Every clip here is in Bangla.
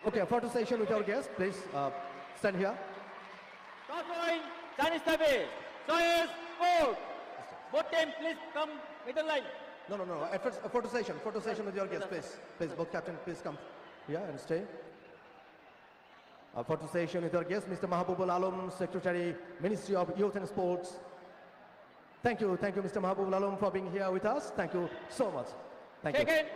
Okay, a photo session with our guest. Please stand here. Toss point, Chinese Taipei. Choice, four. Both team, please come middle line. No. At first, a photo session with your guest, please. Please, both captain, please come here and stay. A photo session with our guest, Mr. Mahabubul Alam, Secretary, Ministry of Youth and Sports. Thank you, Mr. Mahabubul Alam, for being here with us. Thank you so much. Thank you. Second.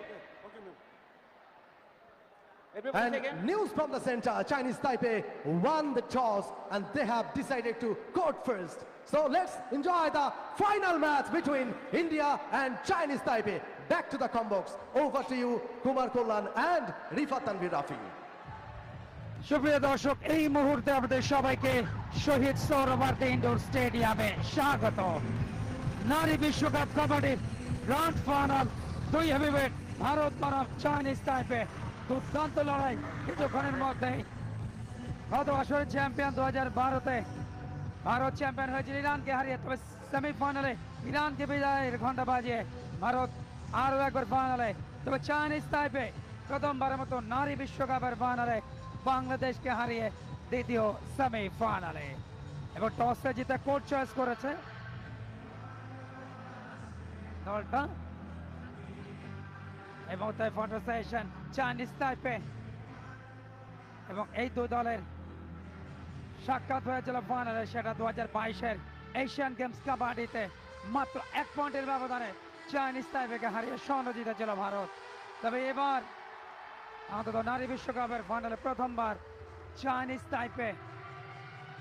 Everybody And second. news from the center, Chinese Taipei won the toss and they have decided to court first. So let's enjoy the final match between India and Chinese Taipei. Back to the combos. Over to you, Kumar Kollan and Rifat Tanvir Rafi. সুপ্রিয় দর্শক, এই মুহূর্তে আমাদের সবাইকে শহীদ সৌরভারতী ইনডোর স্টেডিয়ামে স্বাগত। নারী বিশ্বকাপ কাবাডির গ্র্যান্ড ফাইনাল, দুই হেভিওয়েট ভারত বনাম চাইনিজ তাইপে। দুর্দান্ত লড়াই কিছুক্ষণের মধ্যেই। গত আসরের চ্যাম্পিয়ন 2012-তে ভারত চ্যাম্পিয়ন হয়েছিল ইরানকে হারিয়ে, তবে সেমিফাইনালে ইরানকে বিজয়ের ঘণ্টা বাজিয়ে ভারত আরও একবার ফাইনালে। তবে চাইনিজ তাইপে প্রথমবারের মতো নারী বিশ্বকাপের ফাইনালে বাংলাদেশকে হারিয়ে দ্বিতীয় সেমিফাইনালে এবং টসে জিতে কোর্ট চয়েস করেছে দলটা। এবং তাই ফটো সেশন চাইনিজ তাইপে এবং এই দুই দলের সাক্ষাৎ হয়েছিল ফাইনালে, সেটা 2022-এর এশিয়ান গেমস কাবাডিতে মাত্র 1 পয়েন্টের ব্যবধানে চাইনিজ তাইপেকে হারিয়ে স্বর্ণ জিতেছিল ভারত। তবে এবার অন্তত নারী বিশ্বকাপের ফাইনালে প্রথমবার চাইনিজ তাইপে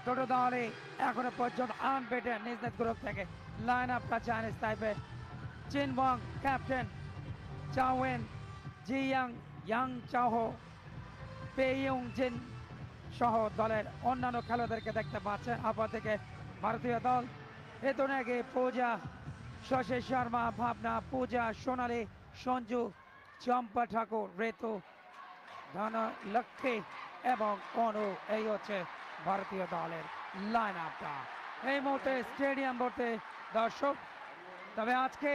দুটো দলই এখনো পর্যন্ত আনবেটেন নিজ নিজ গ্রুপ থেকে। লাইন আপটা চাইনিজ তাইপে চিনবং ক্যাপ্টেন চাওয়েন, জিয়াং, ইয়াং চাওহো, পেইয়ং জিন সহ দলের অন্যান্য খেলোয়াড়দেরকে দেখতে পাচ্ছেন। অপরদিকে ভারতীয় দল এতনেগে পূজা, শশী শর্মা, ভাবনা, পূজা, সোনালী, সঞ্জু, চম্পা ঠাকুর, ঋতু, ধনলক্ষ্মী এবং অনু। এই হচ্ছে ভারতীয় দলের লাইন আপটা এই মুহূর্তে স্টেডিয়াম ভর্তি দর্শক। তবে আজকে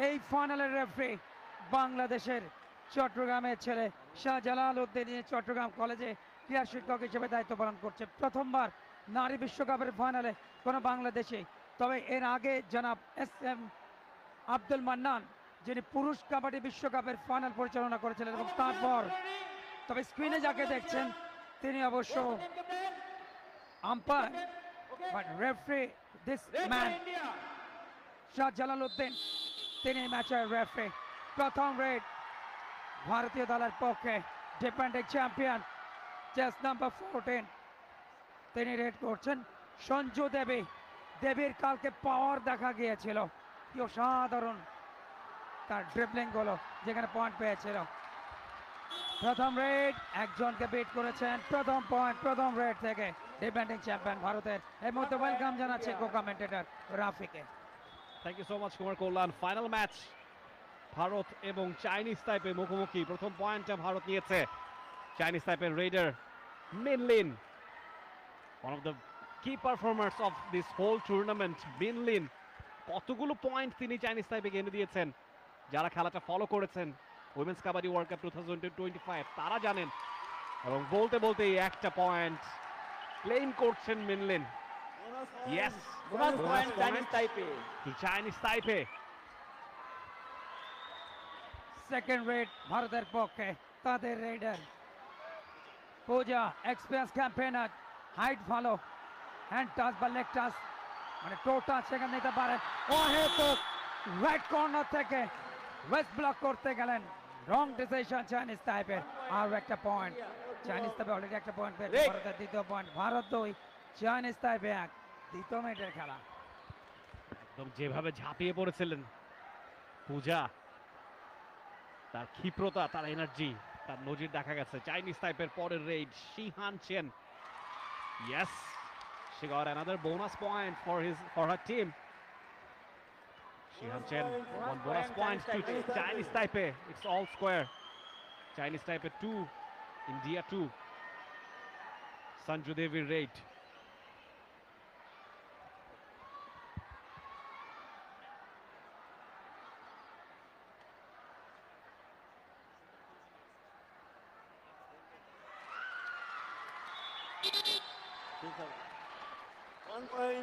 এই ফাইনালের রেফারি বাংলাদেশের চট্টগ্রামের ছেলে শাহজালাল উদ্দিন, চট্টগ্রাম কলেজে ক্রীড়া শিক্ষক হিসেবে দায়িত্ব পালন করছে। প্রথমবার নারী বিশ্বকাপের ফাইনালে কোনো বাংলাদেশি। তবে এর আগে জনাব SM আব্দুল মান্নান, যিনি পুরুষ কাবাডি বিশ্বকাপের ফাইনাল পরিচালনা করেছিলেন এবং তারপর তবে স্ক্রিনে যাকে দেখছেন তিনি অবশ্য umpire, but referee this man Shahjalal Uddin, তিনি ম্যাচের রেফারি। প্রথম রেড ভারতীয় দলের পক্ষে ডিফেন্ডিং চ্যাম্পিয়ন চেস নাম্বার 14 তিনি রেড করছেন সঞ্জু দেবী। দেবীর কালকে পাওয়ার দেখা গিয়েছিল, কি অসাধারণ তার ড্রিবলিং গুলো, যেখানে পয়েন্ট পেয়েছিল। প্রথম রেড একজনকে বিট করেছেন, প্রথম পয়েন্ট প্রথম রেড থেকে ডিফেন্ডিং চ্যাম্পিয়ন ভারতের। এই মুহূর্তে ওয়েলকাম জানাচ্ছি কো কমেন্টেটর রাফিকে। Thank you so much Kumar Kalyan. Final match Bharat এবং চাইনিজ তাইপে মুখোমুখি। প্রথম পয়েন্টটা ভারত নিয়েছে। চাইনিজ তাইপের raider Min Lin, one of the key performers of this whole tournament. Min Lin কতগুলো পয়েন্ট তিনি চাইনিজ তাইপেকে এনে দিয়েছেন। যারা খেলাটা ফলো করেছেন উইমেন্স কাবাডি ওয়ার্ল্ড কাপ 2025 তারা জানেন। এবং বলতে বলতে একটা পয়েন্ট ক্লেম করছেন Min Lin. Yes, Bonus point, Chinese Taipei. Two Chinese Taipei. Second raid ভারতের পক্ষে তাদের raider Puja, experience campaigner, height ভালো, হ্যান্ড টাচ বা লেগ টাচ মানে টো টাচ সেখানে নিতে পারে। অহেতুক রাইট কর্নার থেকে ওয়েস্ট ব্লক করতে গেলেন, রং ডিসিশন চাইনিজ তাইপের। আর একটা পয়েন্ট চাইনিজ তাইপে অলরেডি একটা পয়েন্ট পেয়েছে। ভারতের দ্বিতীয় পয়েন্ট, ভারত 2 চাইনিজ তাইপে 1। দ্বিতীয় মিনিটের খেলা। একদম যেভাবে ঝাঁপিয়ে পড়েছিলেন পূজা, তার ক্ষিপ্রতা, তার এনার্জি, তার নজির দেখা গেছে। চাইনিজ টাইপের পরের raid Shihan Chen. Yes, she got another bonus point for her team. Shihan Chen, one bonus point to Chinese Taipei. It's all square. Chinese Taipei 2, India 2. Sanju Devi raid.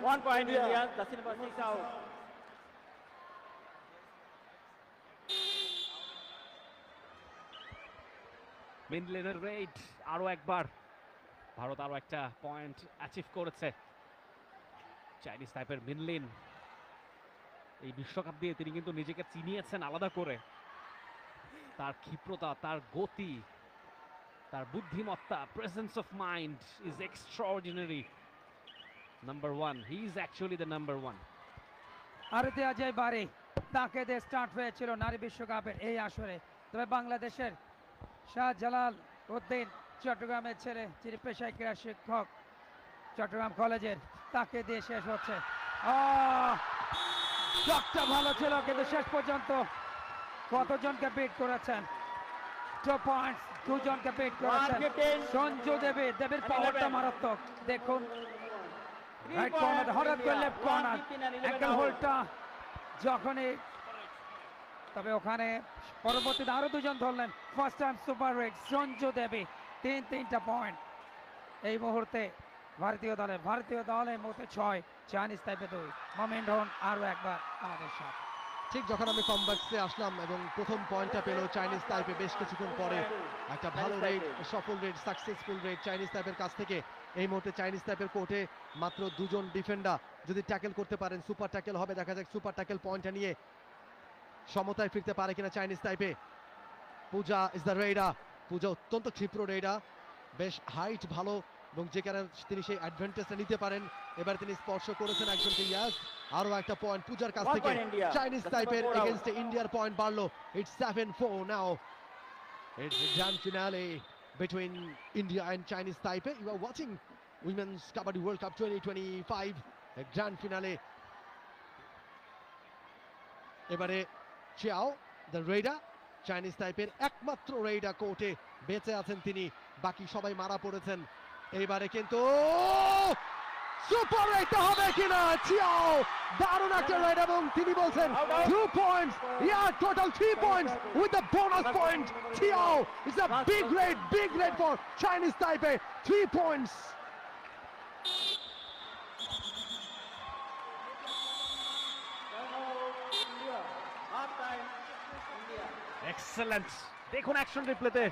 1 point India. That's number 6 out. মিনলিনের red আরো একবার ভারত আরো একটা পয়েন্ট অ্যাচিভ করেছে। চাইনিজ টাইপের মিনলিন এই বিশ্বকাপ দিয়ে তিনি কিন্তু নিজেকে চিনিয়েছেন আলাদা করে। তার ক্ষিপ্রতা, তার গতি, তার বুদ্ধিমত্তা, presence of mind is extraordinary. Number 1, he is actually the number 1। আরতি অজয় বারি তাকে দিয়ে স্টার্ট হয়েছিল নারী বিশ্বকাপের এই আসরে, তবে বাংলাদেশের শাহজালাল উদ্দিন চট্টগ্রামের ছেলে, যিনি পেশায় ক্রীড়া শিক্ষক চট্টগ্রাম কলেজের, তাকে দিয়ে শেষ হচ্ছে। শটটা ভালো ছিল কিন্তু শেষ পর্যন্ত কতজনকে বিট করেছেন? 2 পয়েন্টস, দুজনকে বিট করেছেন। 115 সঞ্জু দেবীর পাওয়ারটা মারাত্মক। দেখুন রাইট কর্নার, হঠাৎ করে লেফট কর্নার, অ্যাঙ্কেল হোল্ডটা যখনই, তবে ওখানে পরবর্তীতে আরো দুজন ধরলেন। First time super raid Sanju Devi, তিনটা পয়েন্ট এই মুহূর্তে ভারতীয় দলে মধ্যে 6, চাইনিজ টাইপে 2। মোমেন্ট হন আরো একবার আমাদের সাথে। ঠিক যখন আমি কমব্যাক্সে আসলাম এবং প্রথম পয়েন্টটা পেল চাইনিজ তাইপে, বেশ কিছুক্ষণ পরে একটা ভালো রেড, সফল রেড, সাকসেসফুল রেড চাইনিজ তাইপের কাছ থেকে। এই মুহূর্তে চাইনিজ তাইপের কোর্টে মাত্র 2 জন ডিফেন্ডার, যদি ট্যাকেল করতে পারেন সুপার ট্যাকেল হবে। দেখা যাক সুপার ট্যাকেল পয়েন্টটা নিয়ে সমতায় ফিরতে পারে কিনা Chinese Taipei. Puja is the raider. Puja অত্যন্ত ক্ষিপ্র রেডার, বেশ হাইট ভালো এবং যে কারণে তিনি সেই অ্যাডভান্টেজটা নিতে পারেন। এবার তিনি স্পর্শ করেছেন একজনকে। ইয়াস, আরো একটা পয়েন্ট পূজার কাছ 1 থেকে। point India. Chinese That's তাইপের number 4 out. এগেইনস্টে ইন্ডিয়ার পয়েন্ট বাড়লো। It's 7-4 now. It's the grand finale between India and Chinese Taipei. You are watching Women's Kabaddi World Cup 2025, a grand finale. এবারে চিয়াও দ্য রেডার, চাইনিজ টাইপের একমাত্র রেডার কোর্টে বেঁচে আছেন তিনি, বাকি সবাই মারা পড়েছেন। এইবারে কিন্তু সুপার রেডটা হবে কিনা? চিয়াও দারুণ একটা রেড এবং তিনি বলছেন 2 points, total 3 points with the bonus point. Qiao is a big red for Chinese টাইপে, 3 points. Half time India. Excellent. দেখুন অ্যাকশন রিপ্লেতে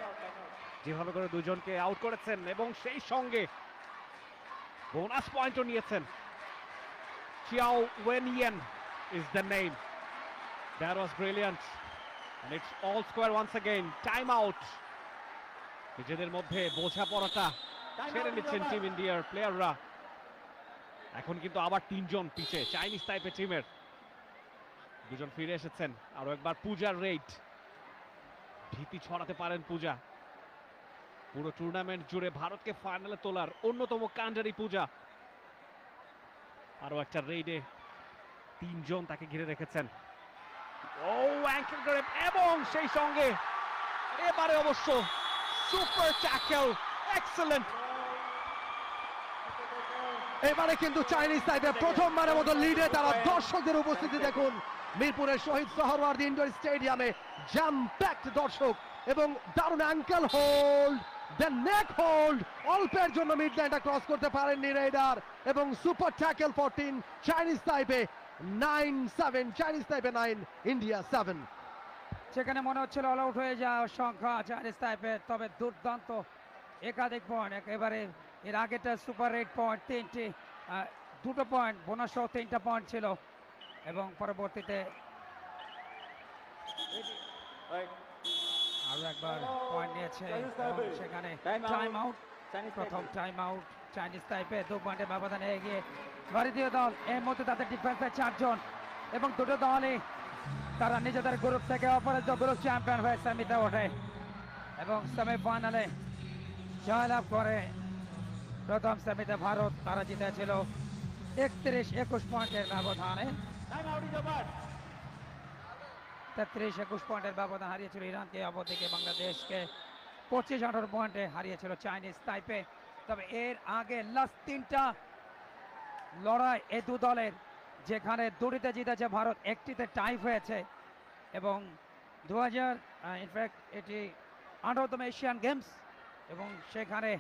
যেভাবে করে দুজনকে আউট করেছেন এবং সেই সঙ্গে বোনাস পয়েন্টও নিয়েছেন। Chiao Wenyen is the name. That was brilliant and it's all square once again. Time out. নিজেদের মধ্যে বোঝাপড়াটা ছেড়ে নিচ্ছেন টিম ইন্ডিয়ার প্লেয়াররা। এখন কিন্তু আবার 3 জন পিছে চাইনিজ টাইপের টিমের। 2 জন ফিরে এসেছেন। আরো একবার পূজার রেড, ভীতি ছড়াতে পারেন পূজা। পুরো টুর্নামেন্ট জুড়ে ভারতকে ফাইনালে তোলার অন্যতম কাণ্ডারি পূজা। আরো একটা রেডে 3 জন তাকে ঘিরে রেখেছেন। ও অ্যাঙ্কেল গ্র্যাব এবং সেই সঙ্গে এবারে অবশ্য সুপার ট্যাকল। এক্সেলেন্ট। এবারে কিন্তু চাইনিজ টাইপে প্রথমবারের মতো লিডে তারা। দর্শকদের উপস্থিতি দেখুন, মিরপুরের শহীদ সোহরাওয়ার্দী ইনডোর স্টেডিয়ামে জ্যাম প্যাকড দর্শক এবং দারুণ ankle hold, the neck hold, অল্পের জন্য মিড লাইনটা ক্রস করতে পারেননি রেডার এবং সুপার ট্যাকল 14, চাইনিজ টাইপে 9-7, চাইনিজ টাইপে 9, ইন্ডিয়া 7। সেখানে মনে হচ্ছিল অল আউট হয়ে যাওয়ার সংখ্যা চাইনিজ টাইপের, তবে দুর্দান্ত একাধিক পয়েন্ট। একেবারে এর আগেটা সুপার রেড পয়েন্ট 3টি, 2টো পয়েন্ট বোনাস সহ 3টা পয়েন্ট ছিল এবং পরবর্তীতে Right. আরো একবার পয়েন্ট নিয়েছে এবং সেখানে Time out. Time out. Chinese প্রথম Taipei. টাইম আউট চাইনিজ টাইপে 2 পয়েন্টের ব্যবধানে এগিয়ে ভারতীয় দল। এই মুহূর্তে তাদের ডিফেন্সে 4 জন এবং দুটো দলই তারা নিজেদের গ্রুপ থেকে অপরাজিত গ্রুপ চ্যাম্পিয়ন হয়ে সেমিতে ওঠে এবং সেমিফাইনালে জয়লাভ করে। প্রথম সেমিতে ভারত, তারা জিতেছিল 31-21 পয়েন্টের ব্যবধানে। Time out is over. 33-21 পয়েন্টের ব্যবধান হারিয়েছিল ইরানকে। অপরদিকে বাংলাদেশকে 25-18 পয়েন্টে হারিয়েছিল চাইনিজ টাইপে। তবে এর আগে লাস্ট 3টা লড়াই এই 2 দলের, যেখানে 2টিতে জিতেছে ভারত, 1টিতে টাই হয়েছে এবং 2000 ইনফ্যাক্ট এটি 18তম এশিয়ান গেমস এবং সেখানে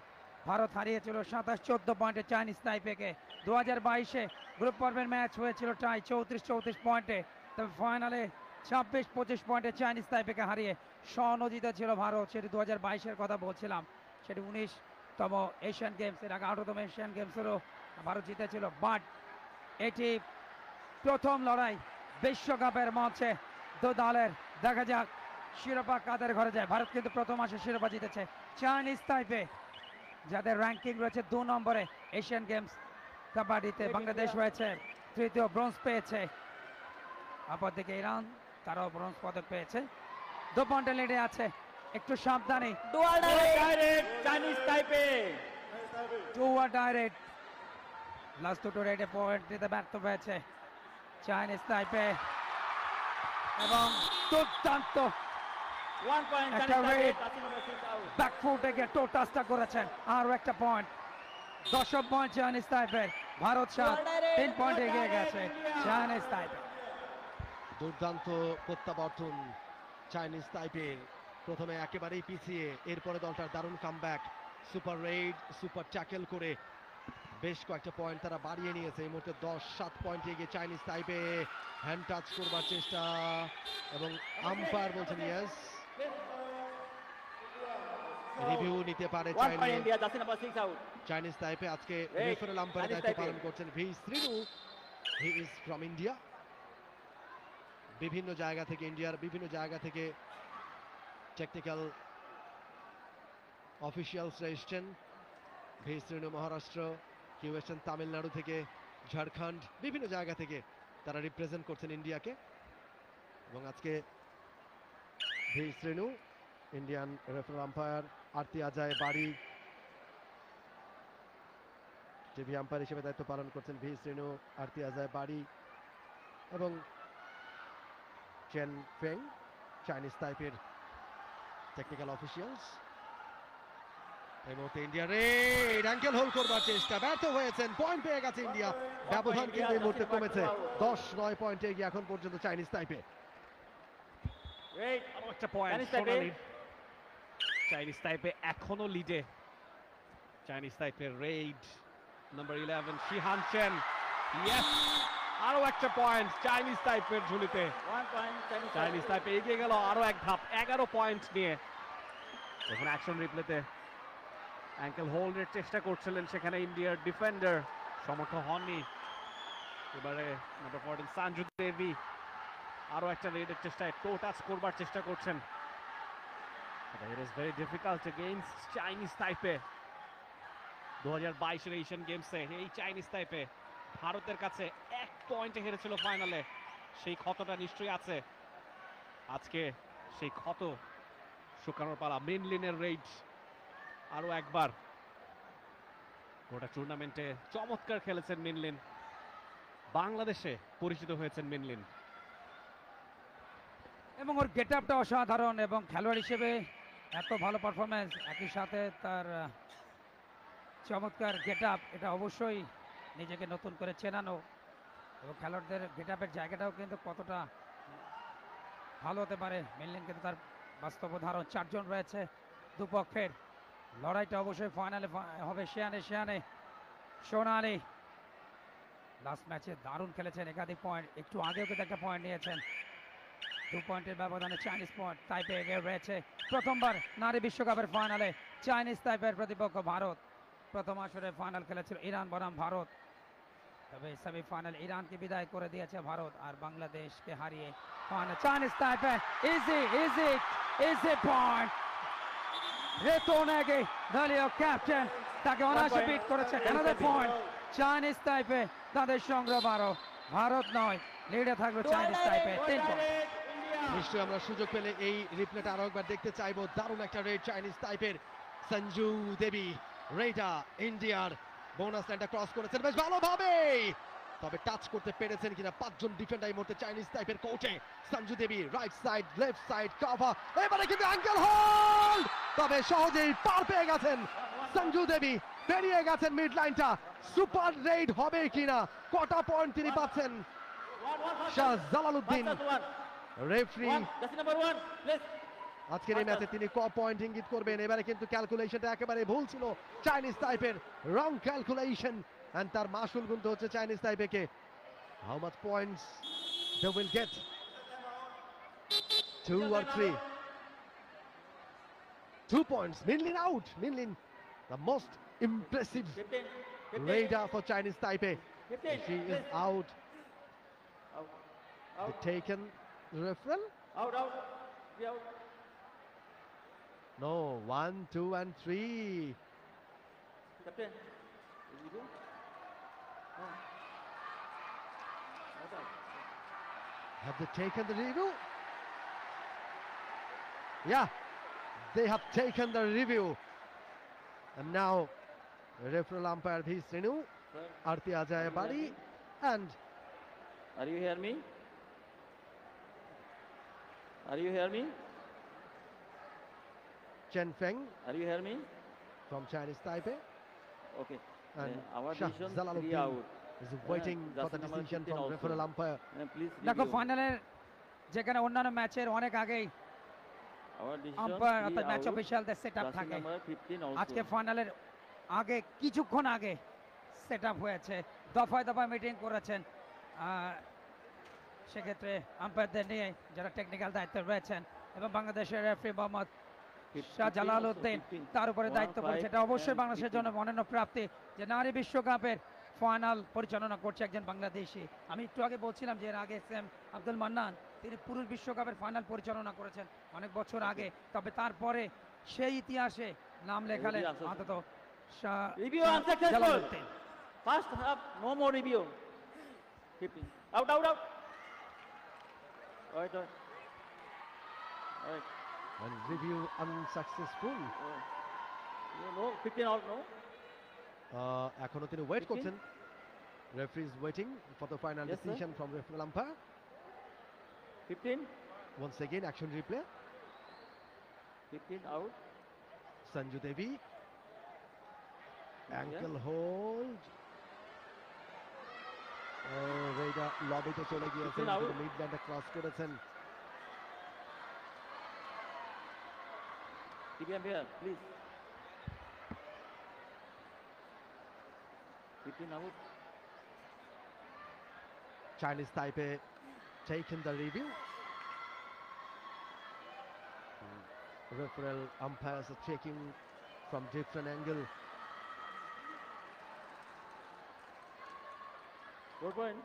ভারত হারিয়েছিল 27-14 পয়েন্টে চাইনিজ তাইপেকে। 2022-এ গ্রুপ পর্বের ম্যাচ হয়েছিল টাই 34-34 পয়েন্টে, তবে ফাইনালে 26-25 পয়েন্টে চাইনিজ তাইপেকে হারিয়ে স্বর্ণ জিতেছিল ভারত। সেটি 2022-এর কথা বলছিলাম, সেটি 19তম এশিয়ান গেমস, এর আগে 18তম এশিয়ান গেমসেরও ভারত জিতেছিল। বাট এটি প্রথম লড়াই বিশ্বকাপের মঞ্চে দু দলের। দেখা যাক শিরোপা কাদের ঘরে যায়। ভারত কিন্তু প্রথম আসে শিরোপা জিতেছে। চাইনিজ তাইপে যাদের র্যাঙ্কিং রয়েছে 2 নম্বরে এশিয়ান গেমস কাবাডিতে, বাংলাদেশ রয়েছে তৃতীয়, ব্রোঞ্জ পেয়েছে। অপরদিকে ইরান, তারাও ব্রোঞ্জ পদক পেয়েছে। 2 পয়েন্টে লিডে আছে, একটু সাবধানে। Dual direct Chinese Taipei. 2 direct, last দুটো রেডে পয়েন্ট দিতে ব্যর্থ হয়েছে চাইনিজ তাইপে, এবং দুর্দান্ত 1 point একটা Chinese Taipei. red. Touching number 6 out. ব্যাকফুটে গিয়ে টো টাচটা করেছেন, আরও একটা পয়েন্ট। 10 পয়েন্ট চাইনিজ তাইপের, ভারত 3 পয়েন্ট এগিয়ে গেছে চাইনিজ তাইপে। দুর্দান্ত প্রত্যাবর্তন চাইনিজ তাইপের। প্রথমে একেবারেই পিছিয়ে, এরপরে দলটার দারুণ comeback, super red, super tackle করে বেশ কয়েকটা পয়েন্ট তারা বাড়িয়ে নিয়েছে। এই মুহূর্তে 10-7 পয়েন্ট এগিয়ে চাইনিজ তাইপে। হ্যান্ড টাচ করবার চেষ্টা, এবং আম্পায়ার বলছেন ইয়েস, রিভিউ নিতে পারে 1 point Chinese India. Touching number 6 out. Chinese তাইপে। আজকে Right, রেফারেল আম্পায়ারের Chinese দায়িত্ব Taipei. পালন করছেন V Srinu, he is from India. বিভিন্ন জায়গা থেকে, ইন্ডিয়ার বিভিন্ন জায়গা থেকে টেকনিক্যাল অফিসিয়ালসরা এসছেন। ভি শ্রীনু মহারাষ্ট্র, কেউ এসছেন তামিলনাড়ু থেকে, ঝাড়খণ্ড, বিভিন্ন জায়গা থেকে তারা রিপ্রেজেন্ট করছেন ইন্ডিয়াকে। এবং আজকে V Srinu, Indian referral umpire Aarti Ajay Bari TV umpire হিসেবে দায়িত্ব পালন করছেন ভি শ্রীনু, আরতি আজায় বাড়ি, এবং চেন ফেং চাইনিজ তাইপের টেকনিক্যাল অফিসিয়ালস। এই মুহূর্তে ইন্ডিয়া রেড, অ্যাঙ্কেল হোল্ড করবার চেষ্টা, ব্যর্থ হয়েছেন। পয়েন্ট পেয়ে গেছে ইন্ডিয়া, ব্যবধান কিন্তু এই মুহূর্তে কমেছে 10-9 পয়েন্টে এগিয়ে এখন পর্যন্ত চাইনিজ তাইপে। Great. আরো একটা point Chinese Taipei. Sonali. Chinese Taipei এখনো লিডে। চাইনিজ তাইপের raid number 11 Shihan Chen, yes, আরো একটা পয়েন্ট চাইনিজ তাইপের ঝুলিতে। 1 point Chinese Chinese Taipei. Taipei এগিয়ে গেল আরো এক ধাপ, 11 পয়েন্ট নিয়ে। এখন অ্যাকশন রিপ্লেতে অ্যাঙ্কেল হোল্ডের চেষ্টা করছিলেন, সেখানে ইন্ডিয়ার ডিফেন্ডার সমর্থ হননি। এবারে নাম্বার 14 সঞ্জু দেবী আরো একটা রেডের চেষ্টায় টো টাচ করবার চেষ্টা করছেন। It is very difficult against Chinese Taipei. 2022-এর এশিয়ান গেমসে এই চাইনিজ তাইপে ভারতের কাছে 1 পয়েন্টে হেরেছিল ফাইনালে। সেই ক্ষতটা নিশ্চয়ই আছে। আজকে সেই ক্ষত শুকানোর পালা। মিনলিনের রেড আরো একবার। গোটা টুর্নামেন্টে চমৎকার খেলেছেন মিনলিন, বাংলাদেশে পরিচিত হয়েছেন মিনলিন। এবং ওর গেট আপটা অসাধারণ, এবং খেলোয়াড় হিসেবে এত ভালো পারফরমেন্স, একই সাথে তার চমৎকার গেট আপ, এটা অবশ্যই নিজেকে নতুন করে চেনানো। এবং খেলোয়াড়দের গেট আপের জায়গাটাও কিন্তু কতটা ভালো হতে পারে মিনলিন কিন্তু তার বাস্তব উদাহরণ। 4 জন রয়েছে দুপক্ষের, লড়াইটা অবশ্যই ফাইনালে হবে শিয়ানে সোনালি। লাস্ট ম্যাচে দারুণ খেলেছেন, একাধিক পয়েন্ট, একটু আগেও কিন্তু একটা পয়েন্ট নিয়েছেন। 2 পয়েন্টের ব্যবধানে চাইনিজ পয়েন্ট তাইপে এগিয়ে রয়েছে। প্রথমবার নারী বিশ্বকাপের ফাইনালে চাইনিজ তাইপের প্রতিপক্ষ ভারত। প্রথম আসরে ফাইনাল খেলেছিল ইরান বনাম ভারত, তবে সেমিফাইনাল ইরানকে বিদায় করে দিয়েছে ভারত, আর বাংলাদেশকে হারিয়ে final Chinese Taipei. Easy point, রেতোনেগি দলীয় ক্যাপ্টেন তাকে অনায়াসে বিট করেছে। অ্যানাদার পয়েন্ট চাইনিজ তাইপে, তাদের সংগ্রহ 12, ভারত 9, লিডে থাকলো চাইনিজ তাইপে 3 পয়েন্ট। নিশ্চয়ই আমরা সুযোগ পেলে এই রিপ্লেটা আরো একবার দেখতে চাইবো। দারুণ একটা রেড চাইনিজ তাইপের। সঞ্জু দেবী রেডা ইন্ডিয়ার বোনাস লাইনটা ক্রস করেছেন বেশ ভালোভাবে, তবে টাচ করতে পেরেছেন কিনা 5 জন ডিফেন্ডার এই মুহূর্তে চাইনিজ তাইপের কোচে। Sanju Devi right side, left side cover, এবারে কিন্তু অ্যাঙ্কেল হোল্ড, তবে সহজেই পার পেয়ে গেছেন সঞ্জু দেবী, পেরিয়ে গেছেন মিড লাইনটা। সুপার রেড হবে কিনা, কটা পয়েন্ট তিনি পাচ্ছেন? Shah Jalaluddin referee Touching number 1, please. আজকের এই ম্যাচে তিনি পয়েন্ট ইঙ্গিত করবেন। এবারে কিন্তু ক্যালকুলেশনটা একেবারে ভুল ছিল চাইনিজ তাইপের, রং ক্যালকুলেশন, এন্ড তার মাসুল গুনতে হচ্ছে চাইনিজ তাইপেকে। How much points they will get? 2 or 3? 2 points. Minlin out. Minlin, the most impressive 15, raider for Chinese Taipei. 15, She is please. out. Out, The out, taken referral? out, out. Be out. No. 1, 2, and 3. Captain, is it good? No. Not out. Have they taken the review? Yeah, they have taken the review. And now, referral umpire V. Srinu, Sir, Arti Ajay Bari, and are you hear me? Are you hear me? Chen Feng Are you hear me? from Chinese Taipei. Okay. And Our Shah decision 3 Jalaluddin out. is waiting for the Jersey number decision 15 from also. referral umpire. Please দেখো review. ফাইনালের যেখানে অন্যান্য ম্যাচের অনেক আগেই Our decision আম্পায়ার 3 অর্থাৎ ম্যাচ out. অফিসিয়ালদের সেট আপ Jersey থাকে। number 15 also. আজকে ফাইনালের আগে কিছুক্ষণ আগে সেট আপ হয়েছে, দফায় দফায় মিটিং করেছেন সেক্ষেত্রে আম্পায়ারদের নিয়ে যারা টেকনিক্যাল দায়িত্বে রয়েছেন, এবং বাংলাদেশের রেফারি মোহাম্মদ শাহ জালালউদ্দিন তার উপরে দায়িত্ব পড়েছে। এটা অবশ্যই বাংলাদেশের জন্য অনন্য প্রাপ্তি যে নারী বিশ্বকাপের ফাইনাল পরিচালনা করছে একজন বাংলাদেশি। আমি একটু আগে বলছিলাম যে এর আগে এস এম আব্দুল মান্নান তিনি পুরুষ বিশ্বকাপের ফাইনাল পরিচালনা করেছেন অনেক বছর আগে, তবে তারপরে সেই ইতিহাসে নাম লেখালেন অন্তত Shah Review unsuccessful. Jalaluddin. First half, no more review. 15. Out, out, out. Alright, alright. Alright. And review unsuccessful. No, 15 out, no. এখনো তিনি ওয়েট 15? করছেন। Referee is waiting for the final Yes, sir. decision from referral umpire. 15. Once again, action replay. 15 out. Sanju Devi. Ankle hold. Raider লবিতে চলে গিয়েছেন, Fifteen out. মিডল্যান্ডে ক্রস করেছেন। TVM here, please. 15 out. Chinese Taipei taken the review. Referral umpires are checking from different angle. 4 point.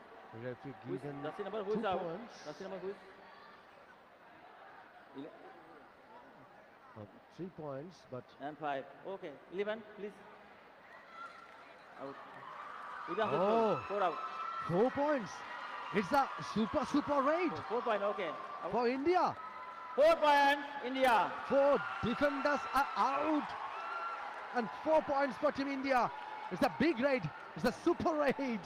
Referee Who is, given that's the number who 2 is out. points. That's the number who is. 3 points, but And 5. Okay. 11, please. Out. Oh. 4 out. 4 points. It's a super raid 4 point, okay. Out. for India. 4 points, India. 4 defenders are out, and 4 points for Team India. It's a big raid. It's a super raid.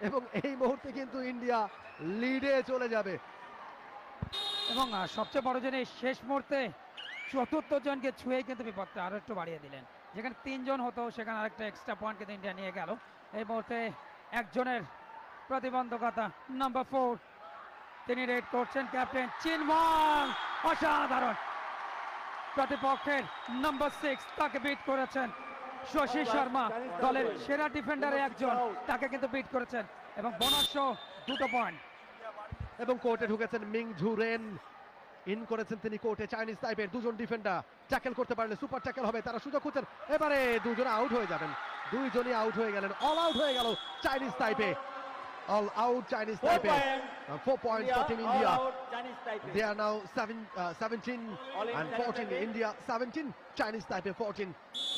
এবং এই মুহূর্তে কিন্তু ইন্ডিয়া লিডে চলে যাবে। এবং সবচেয়ে বড় জিনিস শেষ মুহূর্তে চতুর্থ জনকে ছুঁয়ে কিন্তু বিপদটা আরো একটু বাড়িয়ে দিলেন। যেখানে 3 জন হতো সেখানে আরেকটা এক্সট্রা পয়েন্ট কিন্তু ইন্ডিয়া নিয়ে গেল। এই মুহূর্তে একজনের প্রতিবন্ধকতা নাম্বার 4 তিনি রেড করছেন ক্যাপ্টেন চিনওয়াং, অসাধারণ প্রতিপক্ষের নাম্বার 6 তাকে বিট করেছেন। শশী শর্মা দলের সেরা ডিফেন্ডারে একজন, তাকে কিন্তু বিট করেছেন এবং বোনাস সহ 2 পয়েন্ট। এবং কোর্টে ঢুকেছেন মিং ঝু রেন, ইন করেছেন তিনি কোর্টে। চাইনিজ টাইপের দুজন ডিফেন্ডার ট্যাকেল করতে পারলে সুপার ট্যাকেল হবে, তারা সুযোগ খুঁজছেন। এবারে দুজন আউট হয়ে যাবেন, দুইজনই আউট হয়ে গেলেন, অল আউট হয়ে গেল চাইনিজ টাইপে। All out Chinese 4 Taipei. points. 4 points for Team All India. out, Chinese Taipei. They are now 17 All in and Chinese 14. Taipei. India 17, Chinese Taipei 14.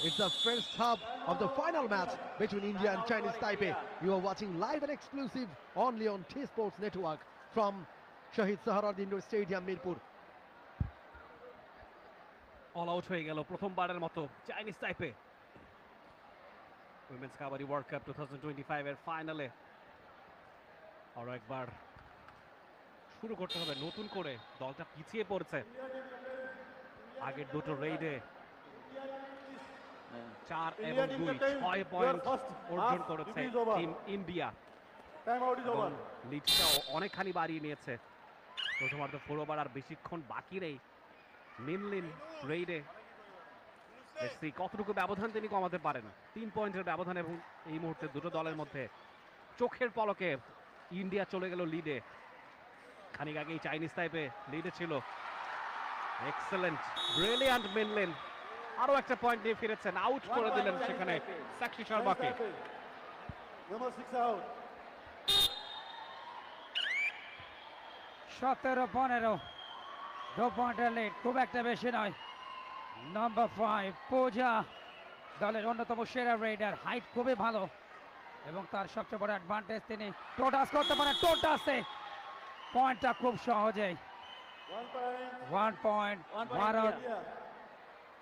It's the first half of the final match between India and Chinese Taipei. You are watching live and exclusive only on T-Sports Network from Shahid Saharwat Indoor Stadium, Mirpur. All out হয়ে গেল প্রথমবারের মতো চাইনিজ টাইপে উইমেন্স কাবাডি ওয়ার্ল্ড কাপ 2025 এর ফাইনালে। আরো একবার শুরু করতে হবে নতুন করে, দলটা পিছিয়ে পড়ছে। আগের দুটো রেইডে 4 এবং 2 6 পয়েন্ট অর্জন করেছে টিম ইন্ডিয়া এবং লিডটাও অনেকখানি বাড়িয়ে নিয়েছে। প্রথমার্ধ 4 ওভার আর বেশিক্ষণ বাকি নেই, মিনলিন রেইডে দেখছি কতটুকু ব্যবধান তিনি কমাতে পারেন। 3 পয়েন্টের ব্যবধান এবং এই মুহূর্তে দুটো দলের মধ্যে চোখের পলকে ইন্ডিয়া চলে গেল লিডে। খানিক আগেই চাইনিজ তাইপে লিডে ছিল। এক্সেলেন্ট, ব্রিলিয়ান্ট মিনলিন আরো একটা পয়েন্ট নিয়ে ফিরেছেন, আউট করে দিলেন সেখানে সাক্ষী শর্মাকে। Number 6 out. 17-15, 2 পয়েন্টের লিড, খুব একটা বেশি নয়। নাম্বার 5 পূজা, দলের অন্যতম সেরা রেডার, হাইট খুবই ভালো এবং তার সবচেয়ে বড় অ্যাডভান্টেজ তিনি টোটাস করতে পারেন। টোটাসে পয়েন্টটা খুব সহজেই 1 point. 1 point 1 point Bharat. India.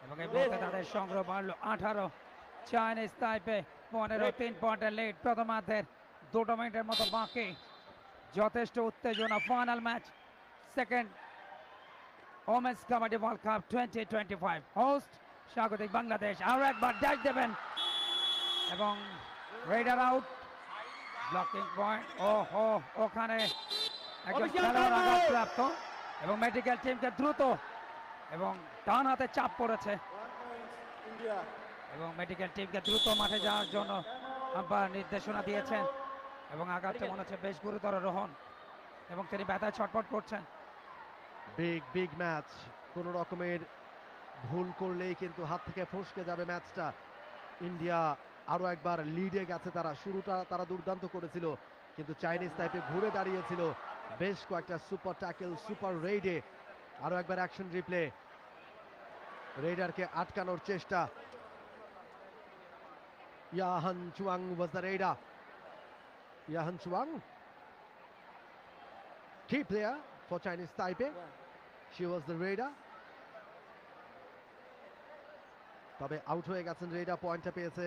এবং এই মুহূর্তে তাদের সংগ্রহ বাড়লো 18। চাইনিজ তাইপে 15, 3 পয়েন্টের লিড। প্রথমার্ধের 2 মিনিটের মতো বাকি, যথেষ্ট উত্তেজনা। Final match second women's kabaddi world cup 2025। Host স্বাগতিক বাংলাদেশ। আরো একবার ড্যাশ দেবেন এবং রেডার আউট, ব্লকিং পয়েন্ট। ওহো, ওখানে একজন খেলোয়াড় আঘাতপ্রাপ্ত এবং মেডিকেল টিমকে দ্রুত এবং ডান হাতে চাপ পড়েছে 1 point. India. এবং মেডিকেল টিমকে দ্রুত মাঠে যাওয়ার জন্য আম্পায়ার নির্দেশনা দিয়েছেন এবং আঘাতটা মনে হচ্ছে বেশ গুরুতর রোহন এবং তিনি ব্যথায় ছটফট করছেন। বিগ ম্যাচ, কোনো রকমের ভুল করলেই কিন্তু হাত থেকে ফসকে যাবে ম্যাচটা। ইন্ডিয়া আরো একবার লিডে গেছে। তারা শুরুটা তারা দুর্দান্ত করেছিল, কিন্তু চাইনিজ তাইপে ঘুরে দাঁড়িয়েছিল। বেশ কয়েকটা সুপার ট্যাকেল, সুপার রেইডে। আরো একবার অ্যাকশন রিপ্লে, রেইডারকে আটকানোর চেষ্টা। Yahan Chuang was the raider. Yahan Chuang, key player for Chinese Taipei. She was the raider. তবে আউট হয়ে গেছেন রেইডার, পয়েন্টটা পেয়েছে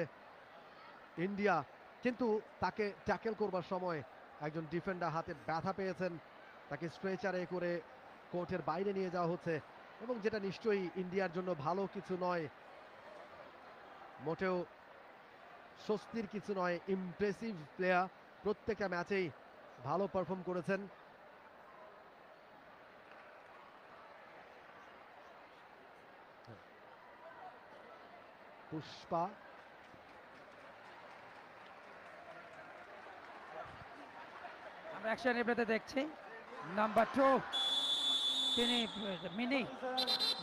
ইন্ডিয়া। কিন্তু তাকে ট্যাকেল করবার সময় একজন ডিফেন্ডার হাতে ব্যথা পেয়েছেন, তাকে স্ট্রেচারে করে কোর্টের বাইরে নিয়ে যাওয়া হচ্ছে এবং যেটা নিশ্চয়ই ইন্ডিয়ার জন্য ভালো কিছু নয়, মোটেও স্বস্তির কিছু নয়। ইমপ্রেসিভ প্লেয়ার, প্রত্যেকটা ম্যাচেই ভালো পারফর্ম করেছেন। পুষ্পা, আমরা অ্যাকশন রিপ্লেতে দেখছি নাম্বার 2 তিনি